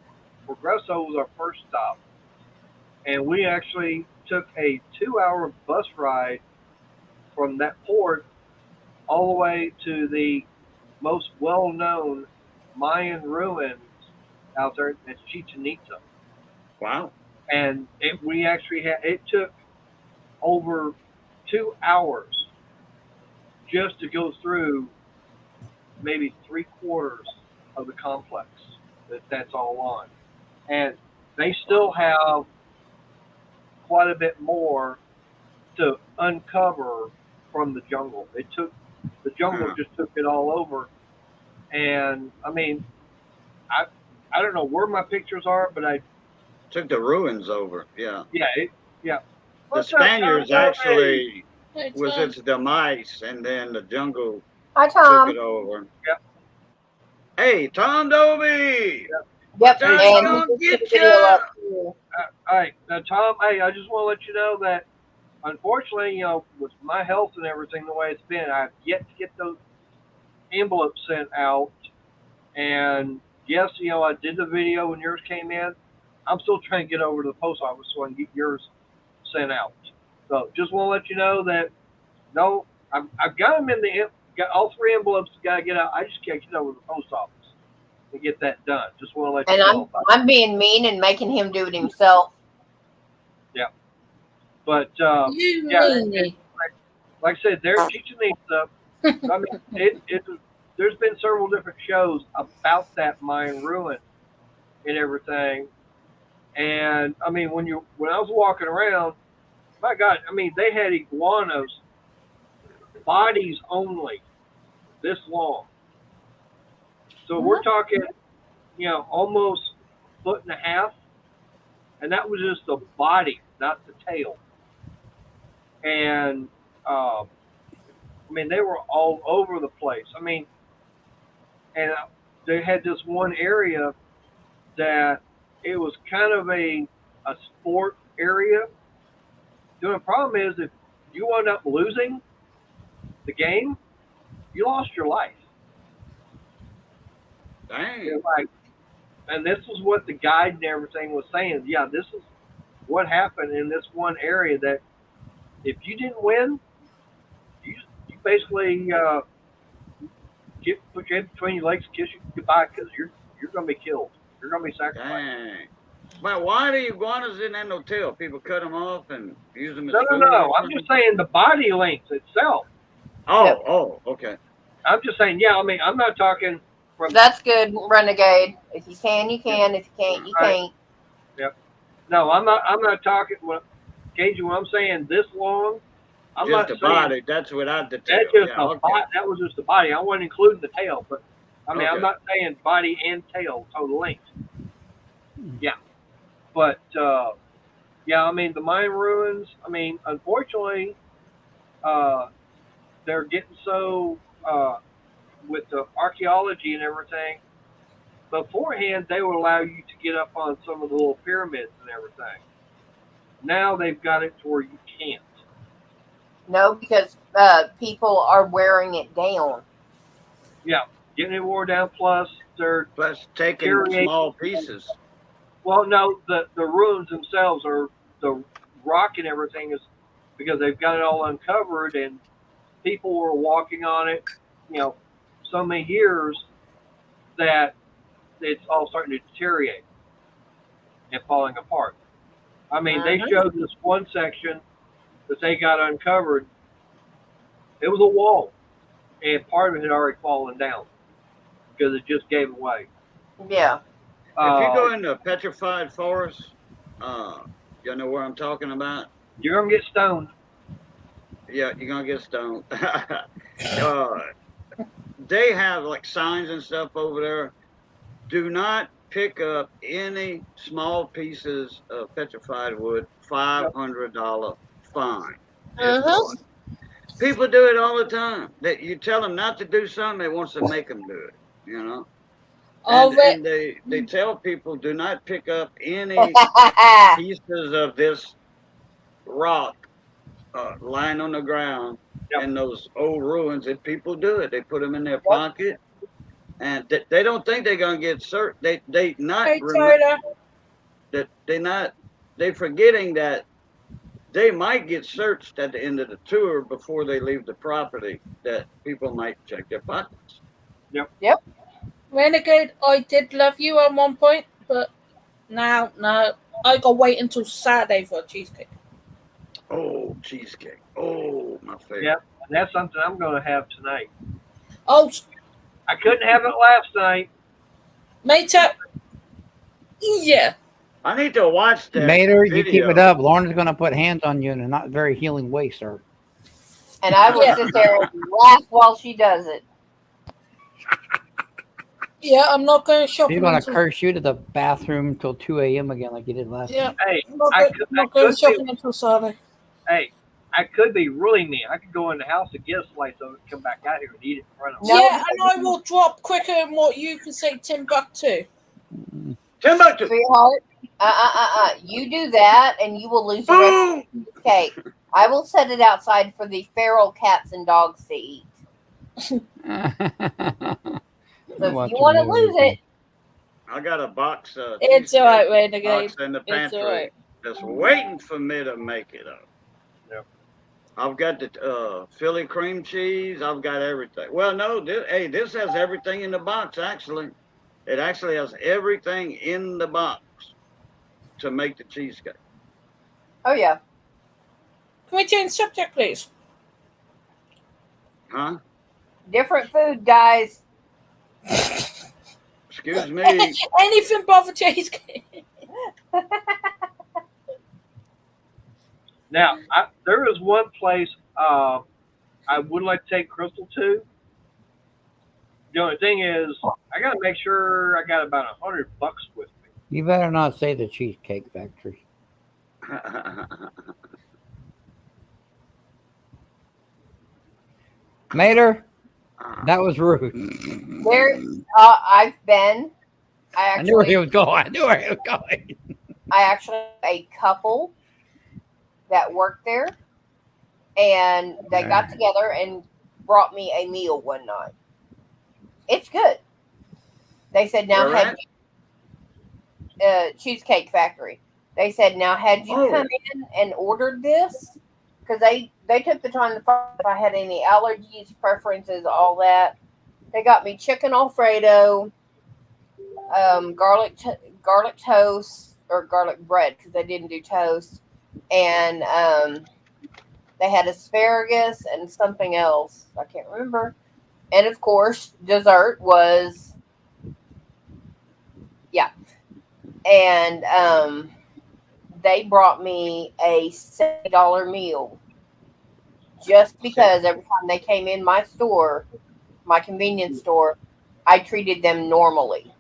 Progreso was our first stop, and we actually took a 2-hour bus ride from that port all the way to the most well-known Mayan ruins out there. It's Chichen Itza. Wow! And it took over 2 hours just to go through maybe 3/4 of the complex that's all on. And they still have quite a bit more to uncover from the jungle. The jungle just took it all over. And I mean, I don't know where my pictures are, but I took the ruins over. Yeah. Yeah. The Spaniards actually was its demise, and then the jungle took it over. Yep. Hey, Tom Dovey! Yep. Gonna get you. All right, now Tom. Hey, I just want to let you know that, unfortunately, with my health and everything the way it's been, I've yet to get those envelopes sent out. And yes, I did the video when yours came in. I'm still trying to get over to the post office so I can get yours sent out. So just want to let you know that I've got them got all 3 envelopes. Got to get out. I just can't get over to the post office. to get that done. Just want to let you And know. I'm being mean and making him do it himself. But You yeah, meanie. like I said, they're teaching me stuff. I mean, there's been several different shows about that mine ruin and everything. And I mean, when I was walking around, my God, I mean, they had iguanas, bodies only, this long. So we're talking, almost 1.5 feet, and that was just the body, not the tail. And I mean, they were all over the place. I mean, and they had this one area that it was kind of a sport area. The only problem is if you wound up losing the game, you lost your life. Dang. And this was what the guide and everything was saying. Yeah, this is what happened in this one area, that if you didn't win, you basically put your head between your legs, kiss you goodbye, because you're going to be killed. You're going to be sacrificed. Dang. But why the iguanas didn't have no tail? People cut them off and use them as No. food? I'm just saying the body length itself. Oh, okay. I'm just saying, yeah, I mean, I'm not talking from. That's good, Renegade. If you can, you can. If you can't, you Right. can't. No, I'm not talking. Gage, when I'm saying this long, I'm Just not the saying body. That's without the tail. that's just Yeah, okay. that was just the body. I wasn't including the tail, but I mean, I'm Okay. not saying body and tail total length. Yeah, but yeah, I mean the mine ruins. I mean, unfortunately, they're getting so with the archaeology and everything. Beforehand, they would allow you to get up on some of the little pyramids and everything. Now they've got it to where you can't. No, because people are wearing it down. Yeah, getting it wore down. Plus, they're Plus taking Deterioration. small pieces. well, no, the ruins themselves are the rock and everything is because they've got it all uncovered and people were walking on it, so many years that it's all starting to deteriorate and falling apart. I mean, they showed this one section that they got uncovered. It was a wall, and part of it had already fallen down because it just gave away. Yeah. If you go into a petrified forest, you know where I'm talking about? You're gonna get stoned. Yeah, you're gonna get stoned. They have like signs and stuff over there. Do not pick up any small pieces of petrified wood. $500 fine. People do it all the time. That you tell them not to do something, they want to make them do it. And they tell people do not pick up any pieces of this rock lying on the ground in those old ruins. And people do it. They put them in their pocket, and they don't think they're gonna get searched. They not Hey, remember Tyler. that they forgetting that they might get searched at the end of the tour before they leave the property. That people might check their pockets. Renegade, I did love you at one point, but now, no. I gotta wait until Saturday for a cheesecake. Oh, cheesecake. Oh, my favorite. Yep, and that's something I'm gonna have tonight. Oh, I couldn't have it last night. mate up. Yeah. I need to watch that. Mater, you keep video. it up. Lauren's going to put hands on you in a not very healing way, sir. And I will sit there and laugh while she does it. Yeah, I'm not going shopping. She's going to until, curse you to the bathroom till 2 a.m. again like you did last Yeah. night. Hey, I'm not, I going could shopping until Saturday. Hey, I could be really mean. I could go in the house and get a slice of it, come back out here and eat it in front of me. No. Yeah, and I will drop quicker than what you can say Timbuktu. Timbuktu. Sweetheart, you do that and you will lose the rest Boom. of the cake. I will set it outside for the feral cats and dogs to eat. So if you want to lose it, I got a box. It's cheesecake alright, Renegade. box in the It's pantry alright. that's waiting for me to make it up. Yep. I've got the Philly cream cheese. I've got everything. Well, no, this has everything in the box actually. It actually has everything in the box to make the cheesecake. Oh yeah. Can we change subject, please? Huh? Different food, guys. Excuse me. Anything but for cheesecake. Now, there is one place I would like to take Crystal to. The only thing is, I gotta make sure I got about $100 with me. You better not say the Cheesecake Factory. Mater, that was rude. There, I've been. I knew where he was going. I knew where he was going. I actually have a couple that worked there, and they got together and brought me a meal one night. It's good. They said, "Now Where had Cheesecake Factory." They said, "Now had you come in and ordered this?" Because they took the time to find if I had any allergies, preferences, all that. They got me chicken Alfredo, garlic toast or garlic bread because they didn't do toast, and they had asparagus and something else I can't remember, and of course dessert was and they brought me a $70 meal just because every time they came in my store, my convenience store, I treated them normally.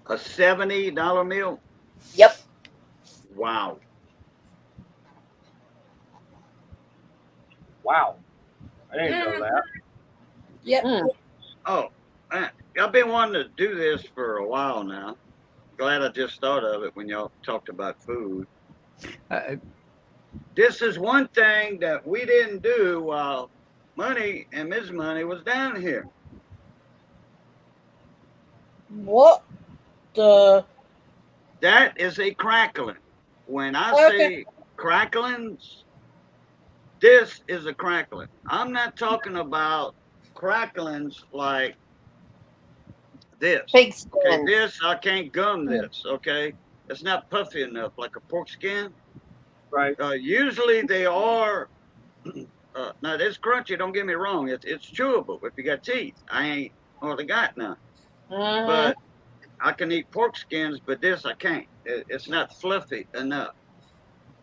A $70 meal? Yep. Wow. Wow. I didn't know that. Yep. Oh, man. I've been wanting to do this for a while now. Glad I just thought of it when y'all talked about food. This is one thing that we didn't do while Money and Ms. Money was down here. What the? That is a crackling. When I say cracklings, this is a crackling. I'm not talking about cracklings like this. Pig Okay, skins. this, I can't gum this, okay? It's not puffy enough, like a pork skin. Right. Usually they are, now this crunchy, don't get me wrong, it's chewable if you got teeth. I ain't hardly got none. Mhm. But I can eat pork skins, but this I can't. It's not fluffy enough.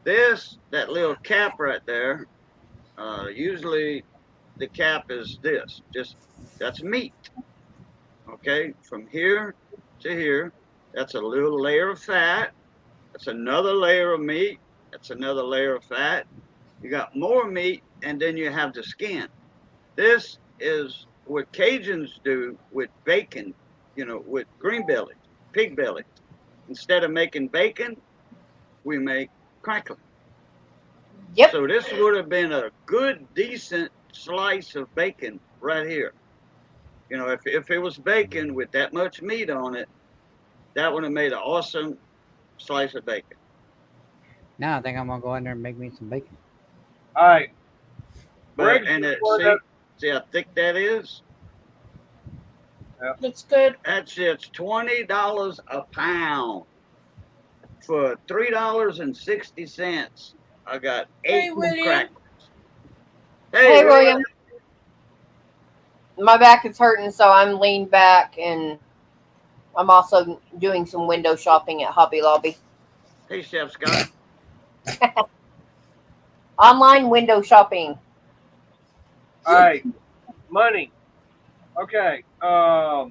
This, that little cap right there, usually the cap is this, just, that's meat. Okay, from here to here, that's a little layer of fat. That's another layer of meat. That's another layer of fat. You got more meat, and then you have the skin. This is what Cajuns do with bacon, you know, with green belly, pig belly. Instead of making bacon, we make crackling. Yep. So this would have been a good, decent slice of bacon right here. You know, if it was bacon with that much meat on it, that would have made an awesome slice of bacon. Now I think I'm gonna go in there and make me some bacon. All right. But, Greg, and see how thick that is? Looks good. It's $20 a pound. For $3.60, I got 8 Hey, William. crackers. Hey, William. My back is hurting, so I'm leaned back, and I'm also doing some window shopping at Hobby Lobby. Hey, Chef Scott. Online window shopping. All right. Money. Okay. Yeah,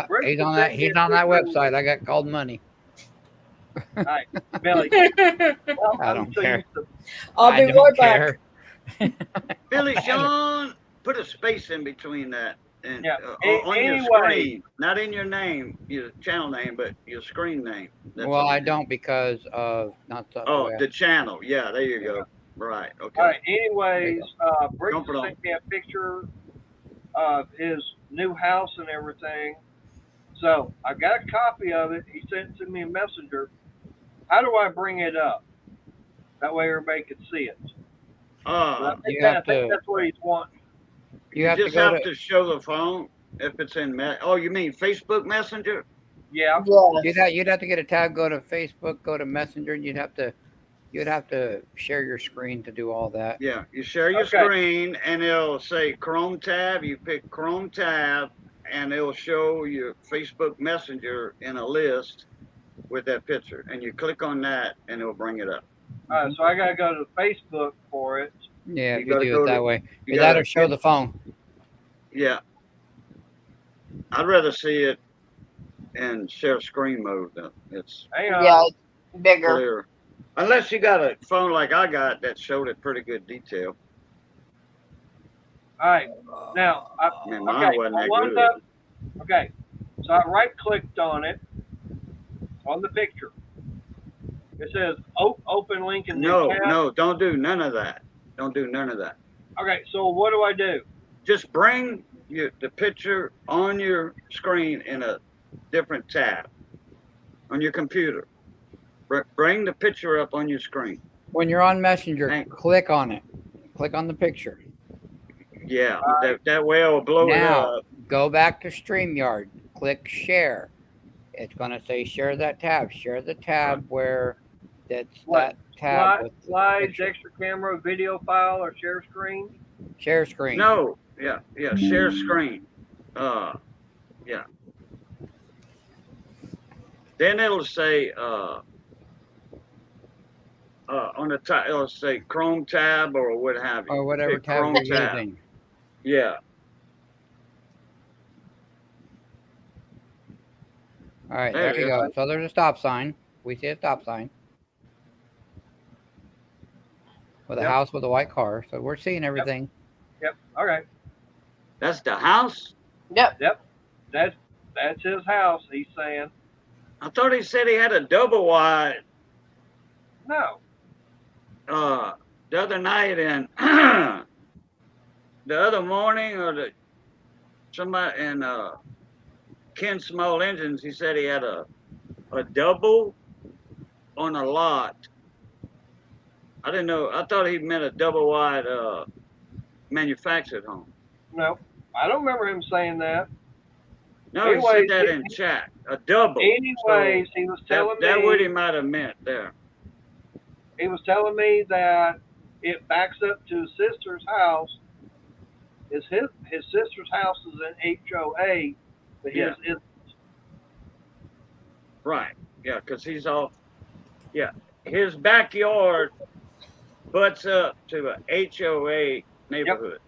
Rick he's on was that. saying He's on that different- website. I got called money. All right, Billy. Well, I I'm don't so care. used to- I'll I be don't right back. care. Billy Sean, put a space in between that. And Yeah. on your Anyway. screen, not in your name, your channel name, but your screen name. That's Well, all. I don't because of not the. Oh, way I- the channel. Yeah, there you go. Right. Okay. All right. Anyways, Briggs Don't put on. sent me a picture of his new house and everything. So I got a copy of it. He sent it to me in Messenger. How do I bring it up? That way everybody can see it. I think, You have I think to- that's what he's wanting. You have to just go have to. to show the phone. If it's in oh, you mean Facebook Messenger? Yeah. You'd have to get a tab, go to Facebook, go to Messenger, and you'd have to share your screen to do all that. Yeah, you share your Okay. screen, and it'll say Chrome tab. You pick Chrome tab, and it'll show your Facebook Messenger in a list with that picture. And you click on that, and it'll bring it up. All right, so I gotta go to Facebook for it. Yeah, You if you gotta do go it that to- way. you It gotta- that'll show the phone. Yeah. I'd rather see it in share screen mode. Though. It's Hang on. Yeah, it's bigger. clear. Unless you got a phone like I got that showed it pretty good detail. All right. Now, Man, mine wasn't I that wanted good. to- okay. So I right clicked on it on the picture. It says open link in the tab. No, don't do none of that. Don't do none of that. Okay, so what do I do? Just bring the picture on your screen in a different tab on your computer. Bring the picture up on your screen. When you're on Messenger, Hey. click on it. Click on the picture. Yeah, that way it'll blow it Now, up. go back to StreamYard. Click share. It's going to say share that tab. Share the tab where that's What? that tab. with the Slides, picture. extra camera, video file, or share screen? Share screen. No, yeah, share screen. Yeah. Then it'll say on the top it'll say Chrome tab or what have you. Or whatever Pick tab Chrome you're tab. using. Yeah. All right, There there you you go. So there's a stop sign. We see a stop sign. With a Yep. house with a white car. So we're seeing everything. Yep. All right. That's the house? Yep. That's his house. He's saying I thought he said he had a double wide no. the other night and the other morning or somebody in Ken Small Engines, he said he had a double on a lot. I didn't know. I thought he meant a double wide manufactured home. No, I don't remember him saying that. No, Anyway, he said that in chat. A double. Anyways, he was telling That what he me might have meant there. he was telling me that it backs up to his sister's house. His sister's house is in HOA, but his is Right. Yeah, because he's off. Yeah, his backyard butts up to a HOA neighborhood.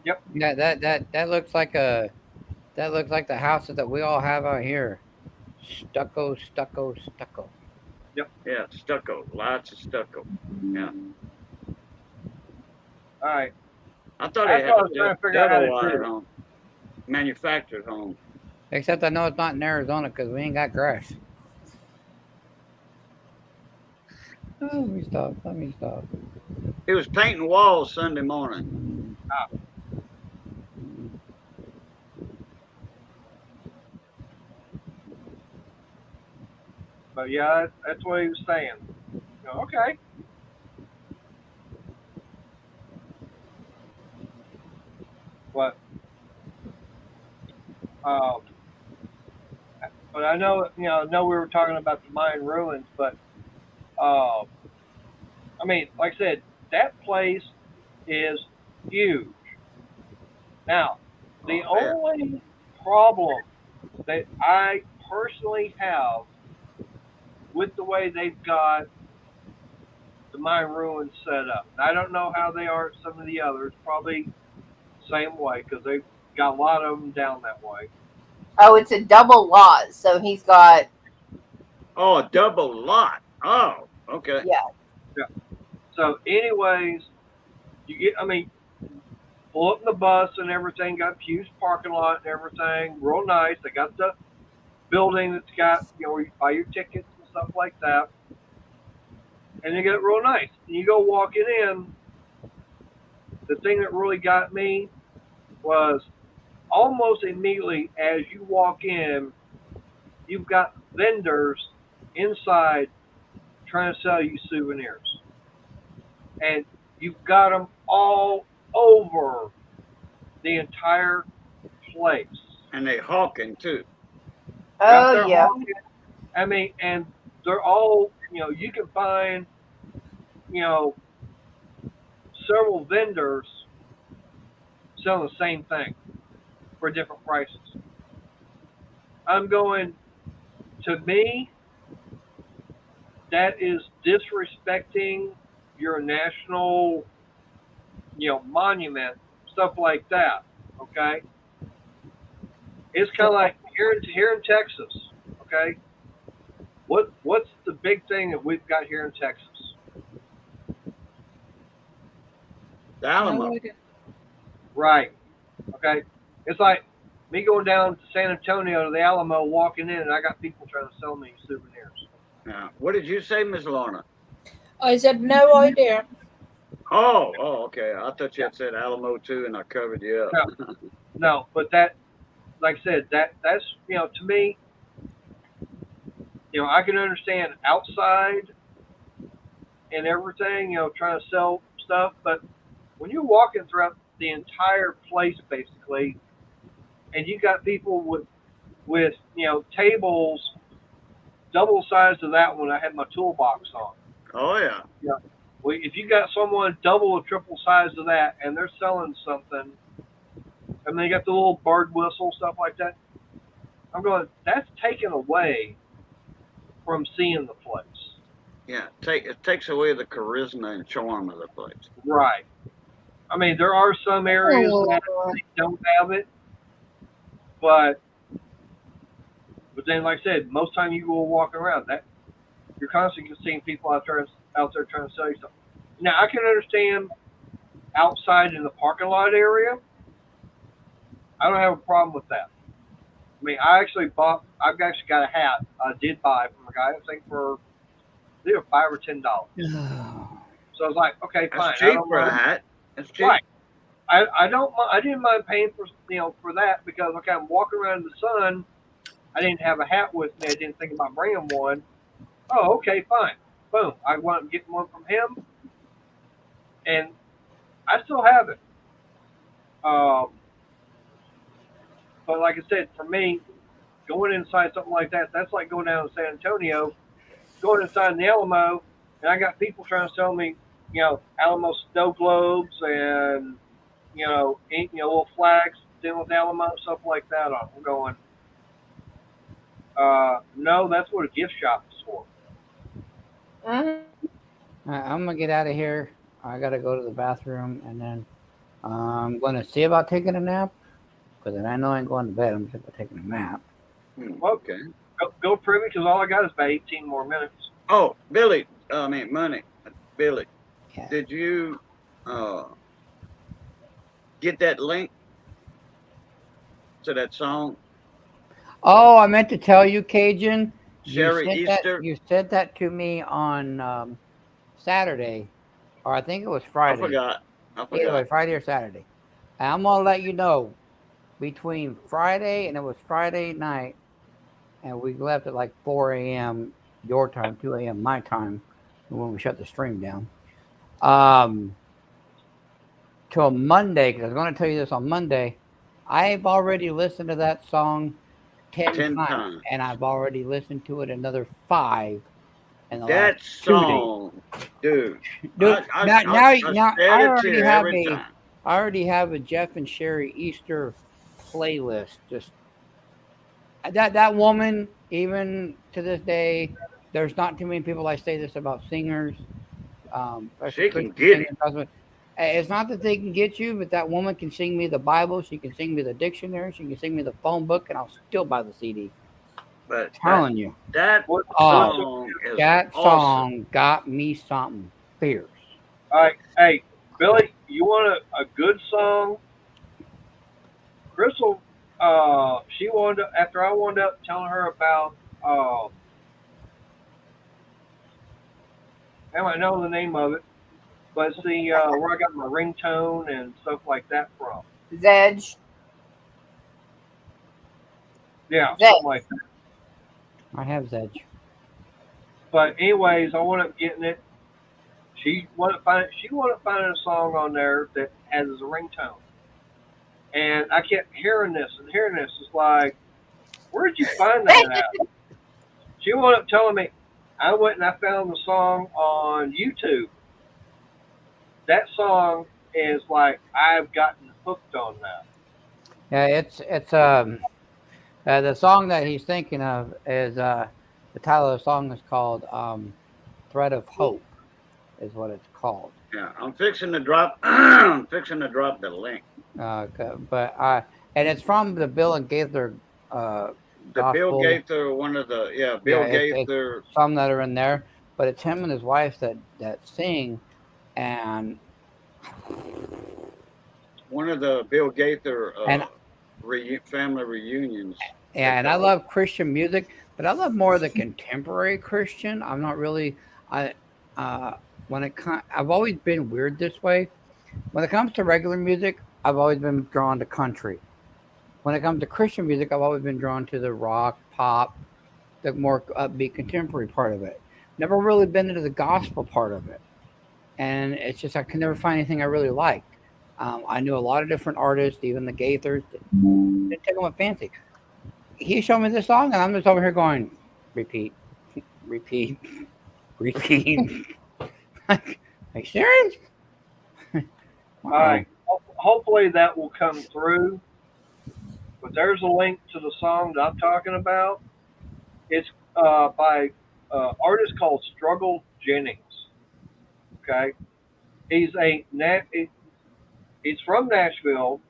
Yeah, that looks like the houses that we all have out here. Stucco. Yeah, stucco. Lots of stucco. Yeah. all right. I thought That's he what I had was a trying to figure out how to double wide do. home. Manufactured home. Except I know it's not in Arizona because we ain't got grass. Oh, let me stop. He was painting walls Sunday morning. But yeah, that's what he was saying. Okay. But but I know we were talking about the Mayan ruins, but I mean, like I said, that place is huge. Now, the Oh, yeah. only problem that I personally have with the way they've got the Mayan ruins set up, and I don't know how they are at some of the others, probably same way because they've got a lot of them down that way. Oh, it's a double lot. So he's got Oh, a double lot. Oh, okay. So, anyways, pull up in the bus and everything, got Pew's parking lot and everything, real nice. They got the building that's got, where you buy your tickets and stuff like that. And they get it real nice. And you go walking in, the thing that really got me was almost immediately as you walk in, you've got vendors inside trying to sell you souvenirs. And you've got them all over the entire place. And they hawking too. Oh they're yeah. hawking. I mean, and they're all, you can find, several vendors selling the same thing for different prices. I'm going, to me, that is disrespecting your national, monument, stuff like that. Okay, it's kind of like here in Texas. Okay, what's the big thing that we've got here in Texas? The Alamo. Right. Okay, it's like me going down to San Antonio to the Alamo, walking in, and I got people trying to sell me souvenirs. Now, what did you say, Miss Lorna? I said no idea. Oh, okay. I thought you had said Alamo too, and I covered you up. No, but that, like I said, that's to me, I can understand outside and everything, trying to sell stuff, but when you're walking throughout the entire place, basically, and you got people with tables double size of that one I had my toolbox on. Oh yeah. Yeah. Well, if you got someone double or triple size of that and they're selling something, and they got the little bird whistle, stuff like that, I'm going, that's taken away from seeing the place. Yeah. It takes away the charisma and charm of the place. Right. I mean, there are some areas that don't have it, but then, like I said, most time you go walking around, that you're constantly seeing people out there trying to sell you something. Now, I can understand outside in the parking lot area. I don't have a problem with that. I mean, I've actually got a hat I did buy from a guy, I think for either $5 or $10. So I was like, okay, fine. That's cheap for a hat. That's cheap. Right. I didn't mind paying for for that because I'm walking around in the sun. I didn't have a hat with me. I didn't think about bringing one. Oh, okay, fine. Boom. I went and get one from him, and I still have it. But like I said, for me, going inside something like that, that's like going down to San Antonio, going inside the Alamo, and I got people trying to sell me, Alamo snow globes and, little flags dealing with Alamo, stuff like that on. I'm going, no, that's what a gift shop is for. I'm gonna get out of here. I gotta go to the bathroom, and then I'm gonna see about taking a nap. Because I know I ain't going to bed. I'm just taking a nap. Well, Okay. Go prove it, because all I got is about 18 more minutes. Oh, Billy. Money. Billy. Yeah. Did you get that link to that song? Oh, I meant to tell you, Cajun. Sherry Easter. You said that to me on Saturday, or I think it was Friday. I forgot. Either way, Friday or Saturday. And I'm gonna let you know. Between Friday and it was Friday night, and we left at like 4 a.m. your time, 2 a.m. my time, when we shut the stream down. Till Monday, because I was going to tell you this on Monday. I've already listened to that song 10 times, and I've already listened to it another 5. In the That last song, 2 days. dude. I already have a Jeff and Sherry Easter playlist. Just that woman, even to this day, there's not too many people I say this about singers. She can get it. It's not that they can get you, but that woman can sing me the Bible. She can sing me the dictionary. She can sing me the phone book, and I'll still buy the CD. But I'm telling you, that song is that awesome. song got me something fierce. All right, hey Billy, you want a good song? Crystal, she wound up after I wound up telling her about. Now I know the name of it, but it's the where I got my ringtone and stuff like that from. Zedge. Yeah, Zedge. something like that. I have Zedge. But anyways, I wound up getting it. She wanted to find a song on there that has a ringtone. And I kept hearing this and hearing this. It's like, where'd you find that at? She wound up telling me, I went and I found the song on YouTube. That song is like, I've gotten hooked on that. Yeah, it's the song that he's thinking of is the title of the song is called "Thread of Hope," is what it's called. Yeah, I'm fixing to drop. I'm fixing to drop the link. And it's from the Bill and Gaither. The gospel. Bill Gaither, one of the Bill Gaither. It's some that are in there, but it's him and his wife that sing, and one of the Bill Gaither and family reunions. Yeah, and I love Christian music, but I love more of the contemporary Christian. I'm not really I've always been weird this way. When it comes to regular music, I've always been drawn to country. When it comes to Christian music, I've always been drawn to the rock, pop, the more upbeat contemporary part of it. Never really been into the gospel part of it. And it's just I can never find anything I really like. I knew a lot of different artists, even the Gaithers. Didn't take them a fancy. He showed me this song, and I'm just over here going, repeat, repeat, repeat. Are you serious? All right. Hopefully that will come through. But there's a link to the song that I'm talking about. It's by an artist called Struggle Jennings. Okay, he's from Nashville,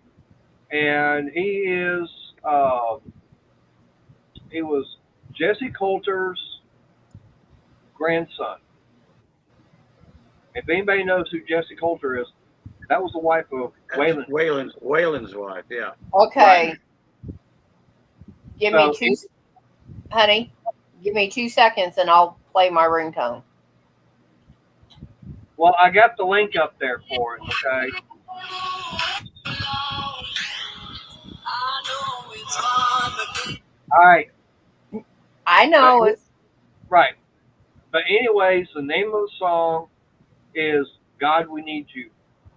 and he was Jesse Coulter's grandson. If anybody knows who Jesse Coulter is, that was the wife of Waylon. Waylon's wife, yeah. Okay. Give me honey, give me 2 seconds and I'll play my ringtone. Well, I got the link up there for it, okay? All right. I know it's right. But anyways, the name of the song is "God, We Need You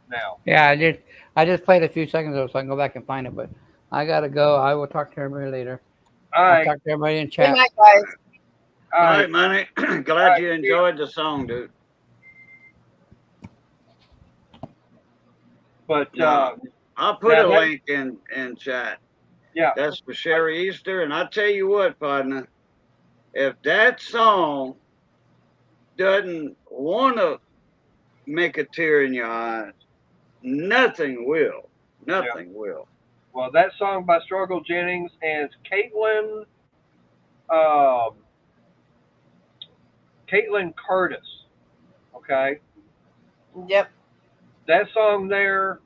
Now." Yeah, I just played a few seconds ago, so I can go back and find it. But I gotta go. I will talk to everybody later. All right. I'll talk to everybody in chat. good night, guys. All right, Money. Glad you enjoyed the song, dude. But I'll put a link in chat. Yeah. That's for Sherry Easter. And I tell you what, partner, if that song doesn't want to make a tear in your eyes, nothing will. Nothing will. Well, that song by Struggle Jennings and Caitlin Curtis. Okay. Yep. That song there,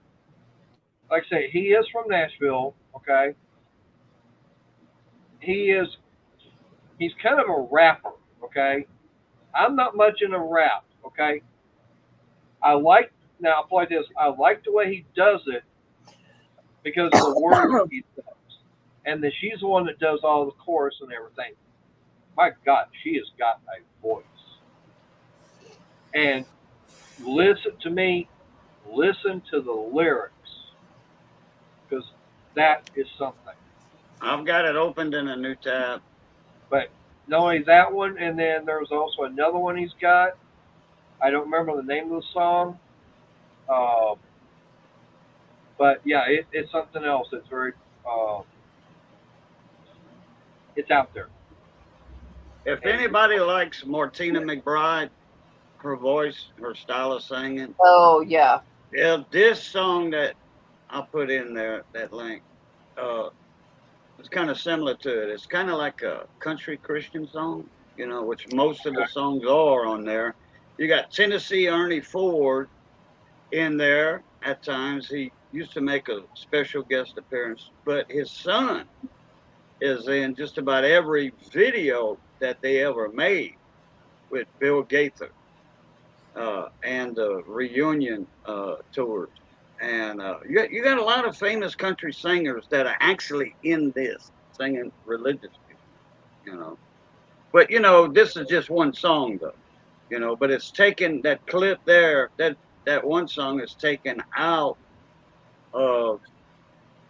like I say, he is from Nashville. Okay. He's kind of a rapper. Okay. I'm not much in a rap. Okay. I'll play this. I like the way he does it because of the words he does. And then she's the one that does all the chorus and everything. My God, she has got a voice. And listen to the lyrics, because that is something. I've got it opened in a new tab. But not only that one, and then there's also another one he's got. I don't remember the name of the song. But yeah, it's something else. It's very, it's out there. If anybody likes Martina McBride, her voice, her style of singing. Oh, yeah. Yeah, this song that I put in there, that link, it's kind of similar to it. It's kind of like a country Christian song, which most of the songs are on there. You got Tennessee Ernie Ford in there at times. He used to make a special guest appearance, but his son is in just about every video that they ever made with Bill Gaither and the reunion tours. And you got a lot of famous country singers that are actually in this, singing religious music, But, this is just one song, though, but it's taken, that clip there, that one song is taken out of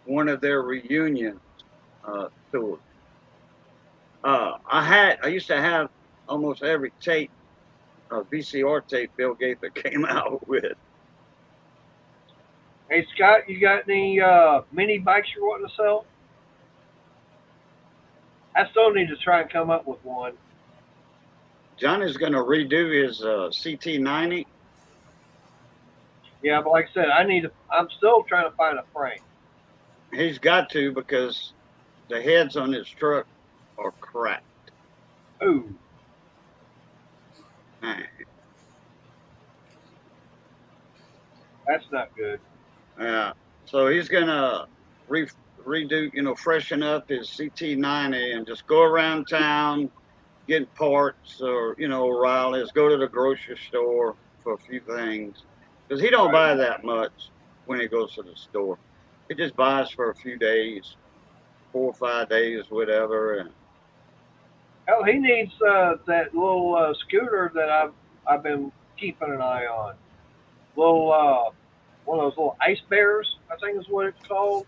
one of their reunion tours. I used to have almost every tape, VCR tape Bill Gaither came out with. Hey Scott, you got any mini bikes you're wanting to sell? I still need to try and come up with one. Johnny's going to redo his CT90. Yeah, but like I said, I'm still trying to find a frame. He's got to, because the heads on his truck are cracked. Ooh. Man. That's not good. Yeah. So he's going to redo, freshen up his CT90 and just go around town, get parts or, O'Reilly's, go to the grocery store for a few things. Because he don't buy that much when he goes to the store. He just buys for a few days, 4 or 5 days, whatever. And Hell, he needs that little scooter that I've been keeping an eye on. Little one of those little ice bears, I think is what it's called.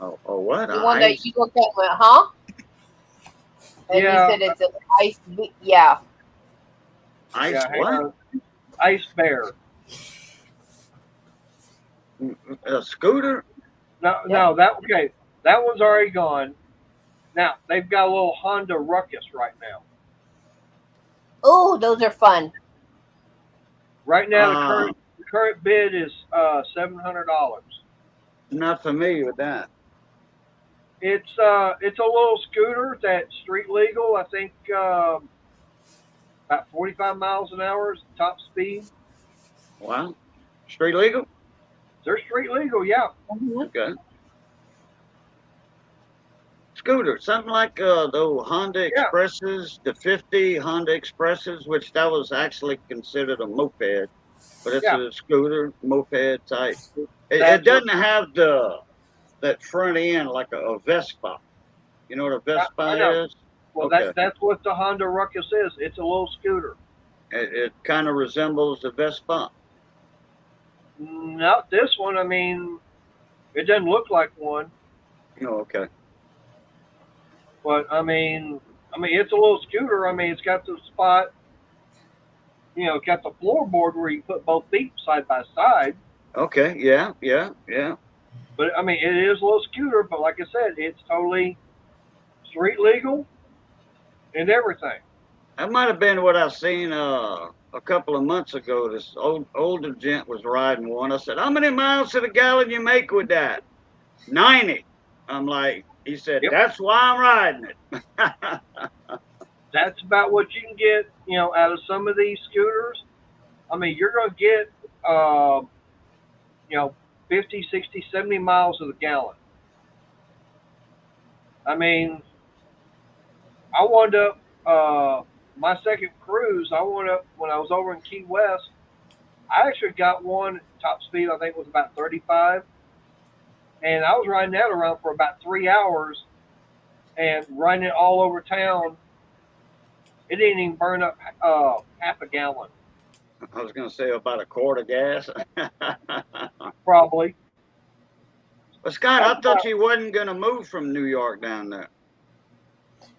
oh what? The one that you looked at and went, huh? And Yeah. you said it's an ice. Yeah. Ice Yeah, hang what? on. Ice bear. A scooter? No, that one's already gone. Now they've got a little Honda Ruckus right now. Oh, those are fun. Right now, the current bid is $700. Not familiar with that. It's a little scooter that's street legal. I think about 45 miles an hour is the top speed. Wow. Street legal? They're street legal, yeah. Okay. Scooter, something like the Honda Expresses, the 50 Honda Expresses, which that was actually considered a moped, but it's a scooter, moped type. It doesn't have that front end like a Vespa. You know what a Vespa is? Well, Okay. that's what the Honda Ruckus is. It's a little scooter. It kind of resembles the Vespa. Not this one. I mean, it doesn't look like one. Oh, okay. But I mean, it's a little scooter. I mean, it's got the spot. It's got the floorboard where you put both feet side by side. Okay. Yeah. But I mean, it is a little scooter. But like I said, it's totally street legal and everything. That might have been what I seen a couple of months ago. This older gent was riding one. I said, "How many miles to the gallon you make with that?" 90. I'm like, he said, Yep. "That's why I'm riding it." That's about what you can get, out of some of these scooters. I mean, you're going to get, 50, 60, 70 miles to the gallon. I mean, I wound up, my second cruise, I wound up, when I was over in Key West, I actually got one top speed, I think was about 35. And I was riding that around for about 3 hours and riding it all over town. It didn't even burn up half a gallon. I was going to say about a quart of gas. Probably. But Scott, I thought you wasn't going to move from New York down there.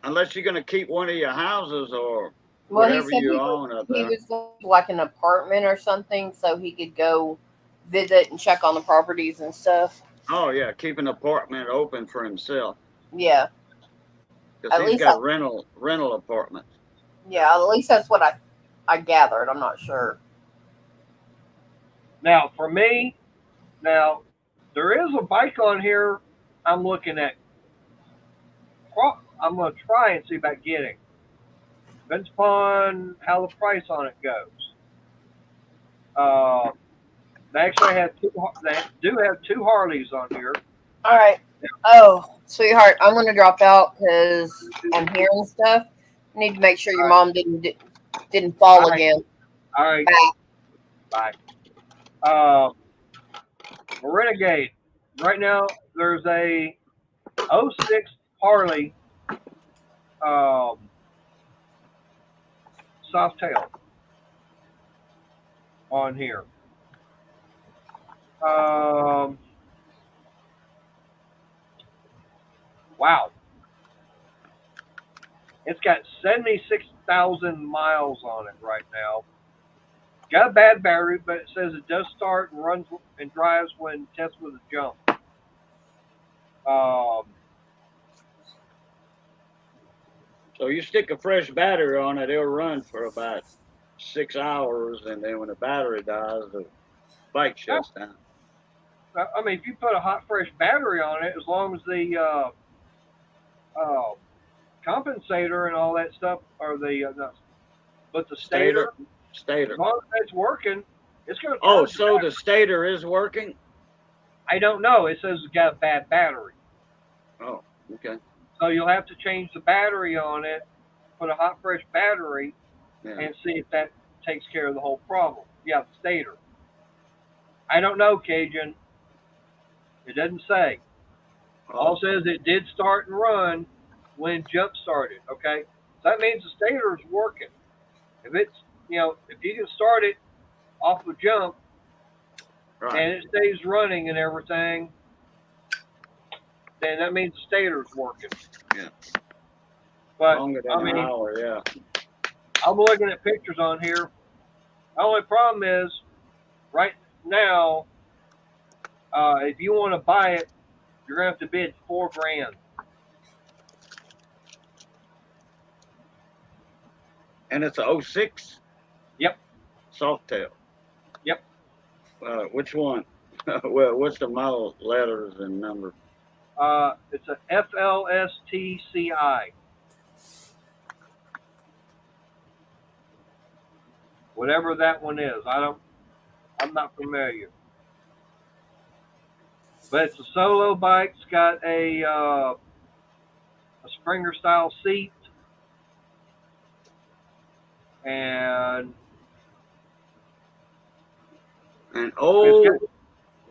Unless you're going to keep one of your houses or whatever you own up there. He was like an apartment or something, so he could go visit and check on the properties and stuff. Oh, yeah, keep an apartment open for himself. Yeah. Because he's got rental apartments. Yeah, at least that's what I gathered. I'm not sure. Now, for me, there is a bike on here I'm looking at. I'm going to try and see about getting. Depends upon how the price on it goes. They actually they do have 2 Harleys on here. All right. Oh, sweetheart, I'm going to drop out because I'm hearing stuff. I need to make sure your mom didn't fall again. All right. Bye. Renegade. Right now, there's a 06 Harley Softail on here. Wow. It's got 76,000 miles on it right now. Got a bad battery, but it says it does start and runs and drives when tested with a jump. So you stick a fresh battery on it, it'll run for about 6 hours, and then when the battery dies, the bike shuts down. I mean, if you put a hot, fresh battery on it, as long as the compensator and all that stuff, or the stator, as long as it's working, it's going to. Oh, so the stator is working? I don't know. It says it's got a bad battery. Oh, okay. So you'll have to change the battery on it, put a hot, fresh battery, and see if that takes care of the whole problem. Yeah, the stator. I don't know, Cajun. It doesn't say. All it says it did start and run when jump started. Okay, so that means the stator is working. If it's, if you can start it off a jump, and it stays running and everything, then that means the stator's working. Yeah. But longer than an hour, yeah. I'm looking at pictures on here. The only problem is, right now, if you want to buy it, you're gonna have to bid $4,000. And it's a 06? Yep. Softail. Yep. Which one? Well, what's the model letters and number? It's a FLSTCI. Whatever that one is, I'm not familiar. But it's a solo bike. It's got a Springer style seat and an old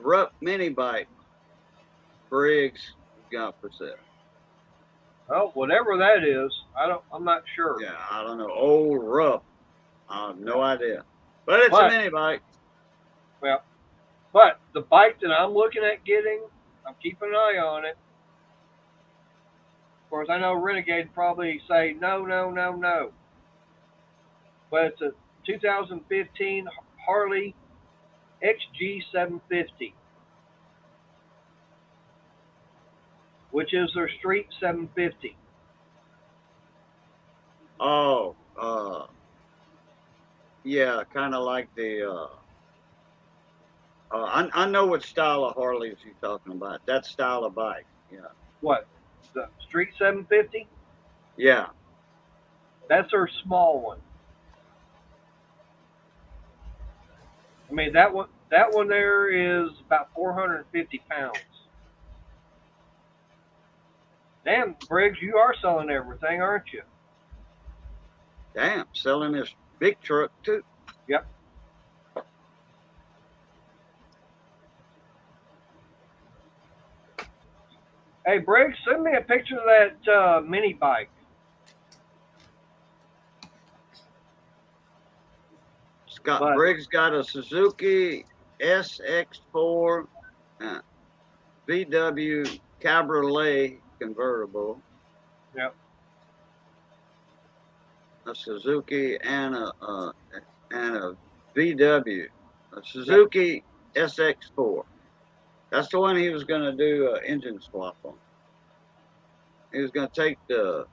Rupp mini bike Briggs got for sale. Oh, whatever that is, I'm not sure. Yeah, I don't know. Old Rupp. I have no idea. But it's a mini bike. Well, but the bike that I'm looking at getting, I'm keeping an eye on it. Of course, I know Renegade probably say no. But it's a 2015 Harley XG750, which is their street 750. Oh, yeah, kind of like the. I know what style of Harleys you're talking about. That style of bike, yeah. What? The street 750? Yeah. That's their small one. I mean, that one there is about 450 pounds. Damn, Briggs, you are selling everything, aren't you? Damn, selling this big truck too. Yep. Hey, Briggs, send me a picture of that mini bike. Briggs got a Suzuki SX4 VW Cabriolet convertible. Yep. A Suzuki and a VW, a Suzuki SX4. That's the one he was going to do an engine swap on. He was going to take the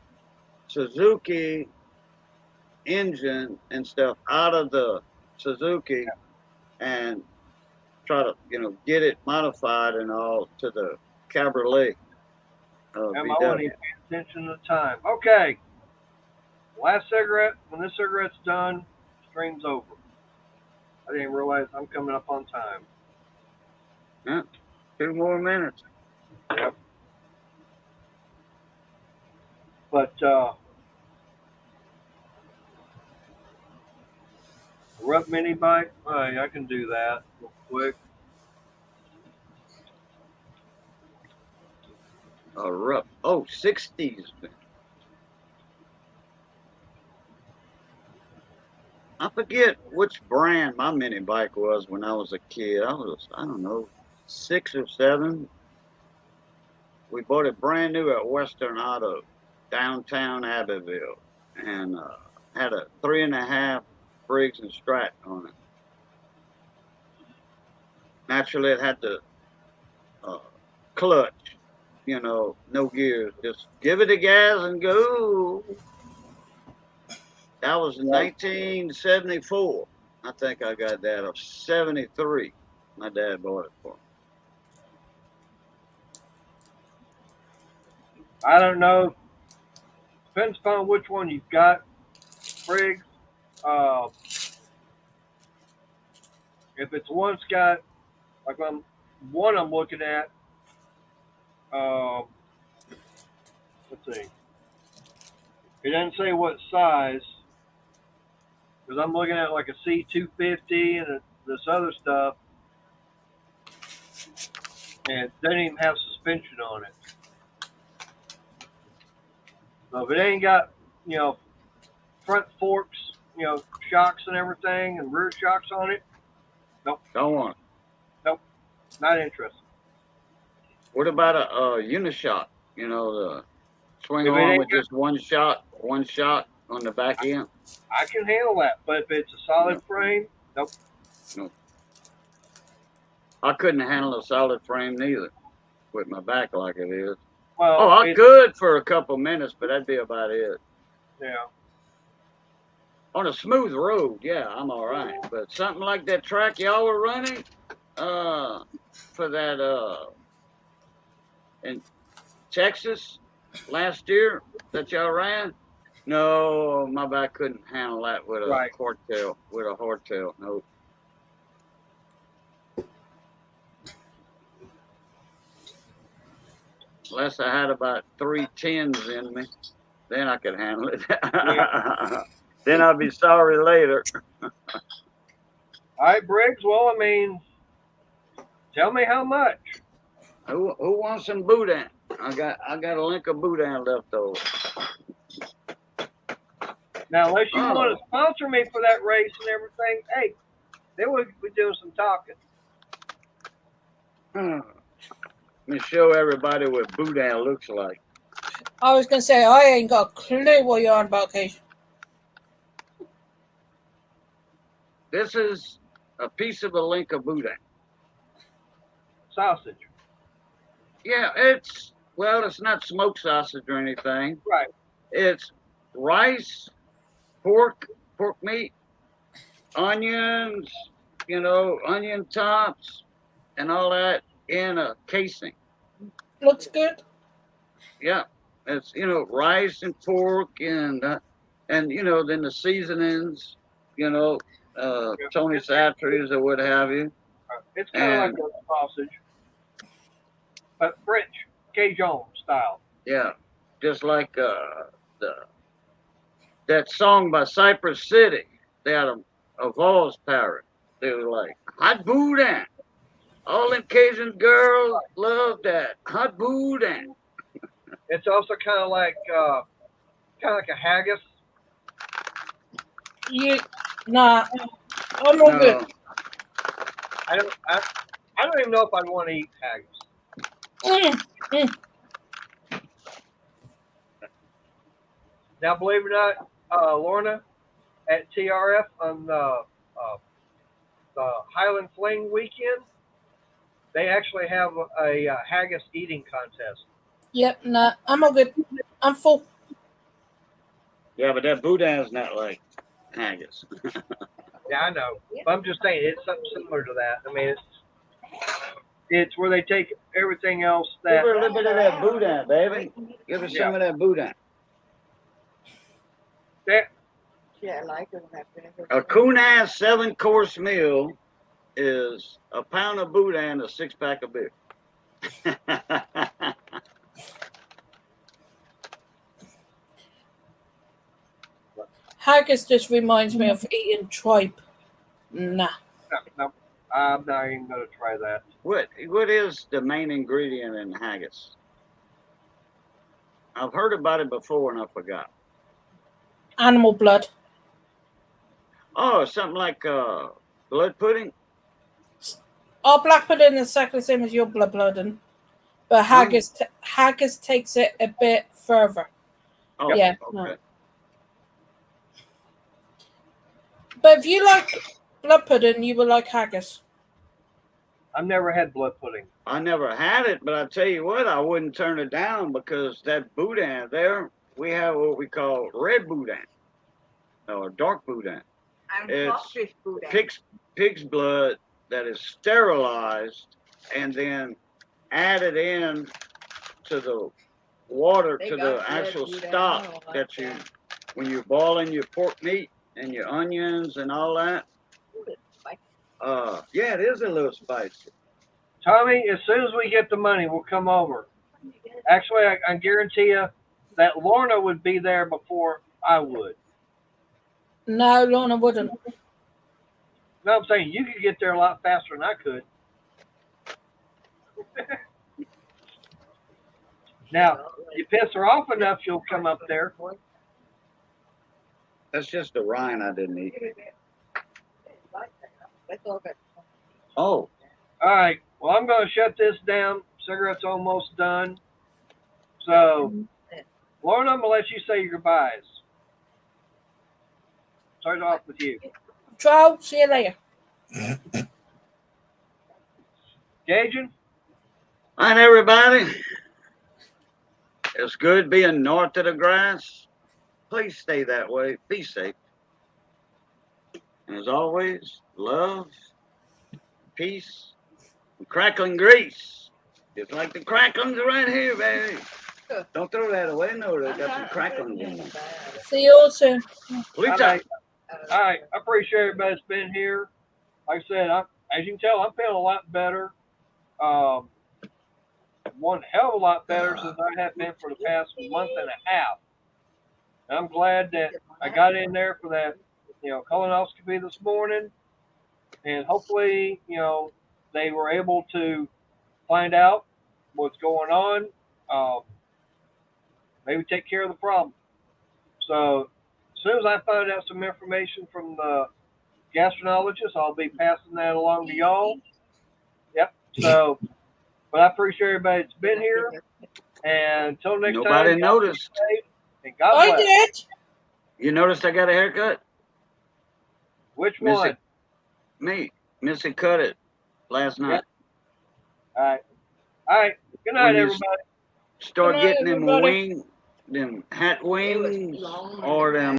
Suzuki engine and stuff out of the Suzuki and try to, get it modified and all to the Cabriolet. I want to pay attention to the time. Okay. Last cigarette. When this cigarette's done, stream's over. I didn't realize I'm coming up on time. Yeah. 2 more minutes. Yep. But Rupp mini bike, I can do that real quick. A Rupp. Oh, 60s. I forget which brand my mini bike was when I was a kid. I don't know, 6 or 7. We bought it brand new at Western Auto, downtown Abbeville, and had a 3.5 Briggs and Stratton on it. Naturally, it had the clutch, you know, no gears. Just give it a gas and go. That was in 1974. I think I got that, or 73. My dad bought it for me. I don't know. Depends upon which one you've got, Briggs. If it's one that's got, like one I'm looking at, let's see. It doesn't say what size, because I'm looking at like a C250 and this other stuff, and it doesn't even have suspension on it. So if it ain't got, you know, front forks, you know, shocks and everything, and rear shocks on it, nope. Don't want it. Nope, not interested. What about a Unishock? You know, the swing If it arm ain't with just one shot on the back end? I can handle that, but if it's a solid frame, nope. I couldn't handle a solid frame neither, with my back like it is. Well, Oh, I could for a couple minutes, but that'd be about it. Yeah. On a smooth road, yeah, I'm all right. But something like that track y'all were running, for that, in Texas last year that y'all ran, no, my back couldn't handle that with a hardtail. No. Unless I had about 3 10s in me, then I could handle it. Yeah. Then I'd be sorry later. All right, Briggs. Well, I mean, tell me how much. Who wants some boudin? I got a link of boudin left over. Now, unless you want to sponsor me for that race and everything, hey, then we'll be doing some talking. Let me show everybody what boudin looks like. I was going to say, I ain't got a clue what you're on about, Cage. This is a piece of a link of boudin. Sausage. Yeah, it's not smoked sausage or anything. Right. It's rice, pork meat, onions, you know, onion tops, and all that in a casing. Looks good. Yeah, it's, you know, rice and pork and you know, then the seasonings, you know, Tony Chachere's or what have you. It's kind of like a sausage, but French, Cajun style. Yeah, just like that song by Cypress City. They had a Vols parrot. They were like, hot boudin. All them Cajun girls love that. Hot boudin. It's also kind of like a haggis. Nah, I'm all good. I don't even know if I'd want to eat haggis. Now, believe it or not, Lorna, at TRF on the Highland Fling weekend, they actually have a haggis eating contest. Yep, nah, I'm all good. I'm full. Yeah, but that boudin's not like haggis. Yeah, I know. But I'm just saying, it's something similar to that. I mean, it's where they take everything else that... Give her a little bit of that boudin, baby. Give her some of that boudin. Yeah, I like it. A Kunas 7-course meal is a pound of boudin, a 6-pack of beer. Haggis just reminds me of eating tripe. Nah. No, I'm not even going to try that. What is the main ingredient in haggis? I've heard about it before and I forgot. Animal blood. Oh, something like blood pudding? Our black pudding is exactly the same as your blood pudding. but haggis takes it a bit further. Oh, Yeah. okay. But if you like blood pudding, you will like haggis. I've never had blood pudding. I never had it, but I tell you what, I wouldn't turn it down because that boudin there, we have what we call red boudin or dark boudin. And It's crawfish boudin. Pig's blood that is sterilized and then added in to the water, They to got the red actual boudin, stock I don't like that you, that. when you're boiling your pork meat and your onions and all that. Yeah, it is a little spicy. Tommy, as soon as we get the money, we'll come over. Actually, I guarantee you that Lorna would be there before I would. No, Lorna wouldn't. No, I'm saying you could get there a lot faster than I could. Now, you piss her off enough, she'll come up there. That's just the rind I didn't eat. That's all good. Oh, All right. Well, I'm going to shut this down. Cigarette's almost done. So, Lorna, I'm going to let you say your goodbyes. Start off with you. Joe, see you later. Gaijin? hi everybody. It's good being north of the grass. Please stay that way. Be safe. As always, love, peace, and crackling grease. Just like the cracklings right here, baby. Don't throw that away. No, they got some cracklings in them. See you all soon. Please All right. All right. I appreciate everybody that's been here. Like I said, as you can tell, I'm feeling a lot better. One hell of a lot better since I have been for the past month and a half. And I'm glad that I got in there for that, colonoscopy this morning. And hopefully, they were able to find out what's going on. Maybe take care of the problem. So as soon as I find out some information from the gastroenterologist, I'll be passing that along to y'all. Yep. So, but I appreciate everybody that's been here. And until next time. Nobody noticed. And God I bless. did. You noticed I got a haircut? Which Missy. one? Me. Missy cut it last night. All right. All right. Good night, When you everybody. Start Good night, getting them everybody. hat wings, or them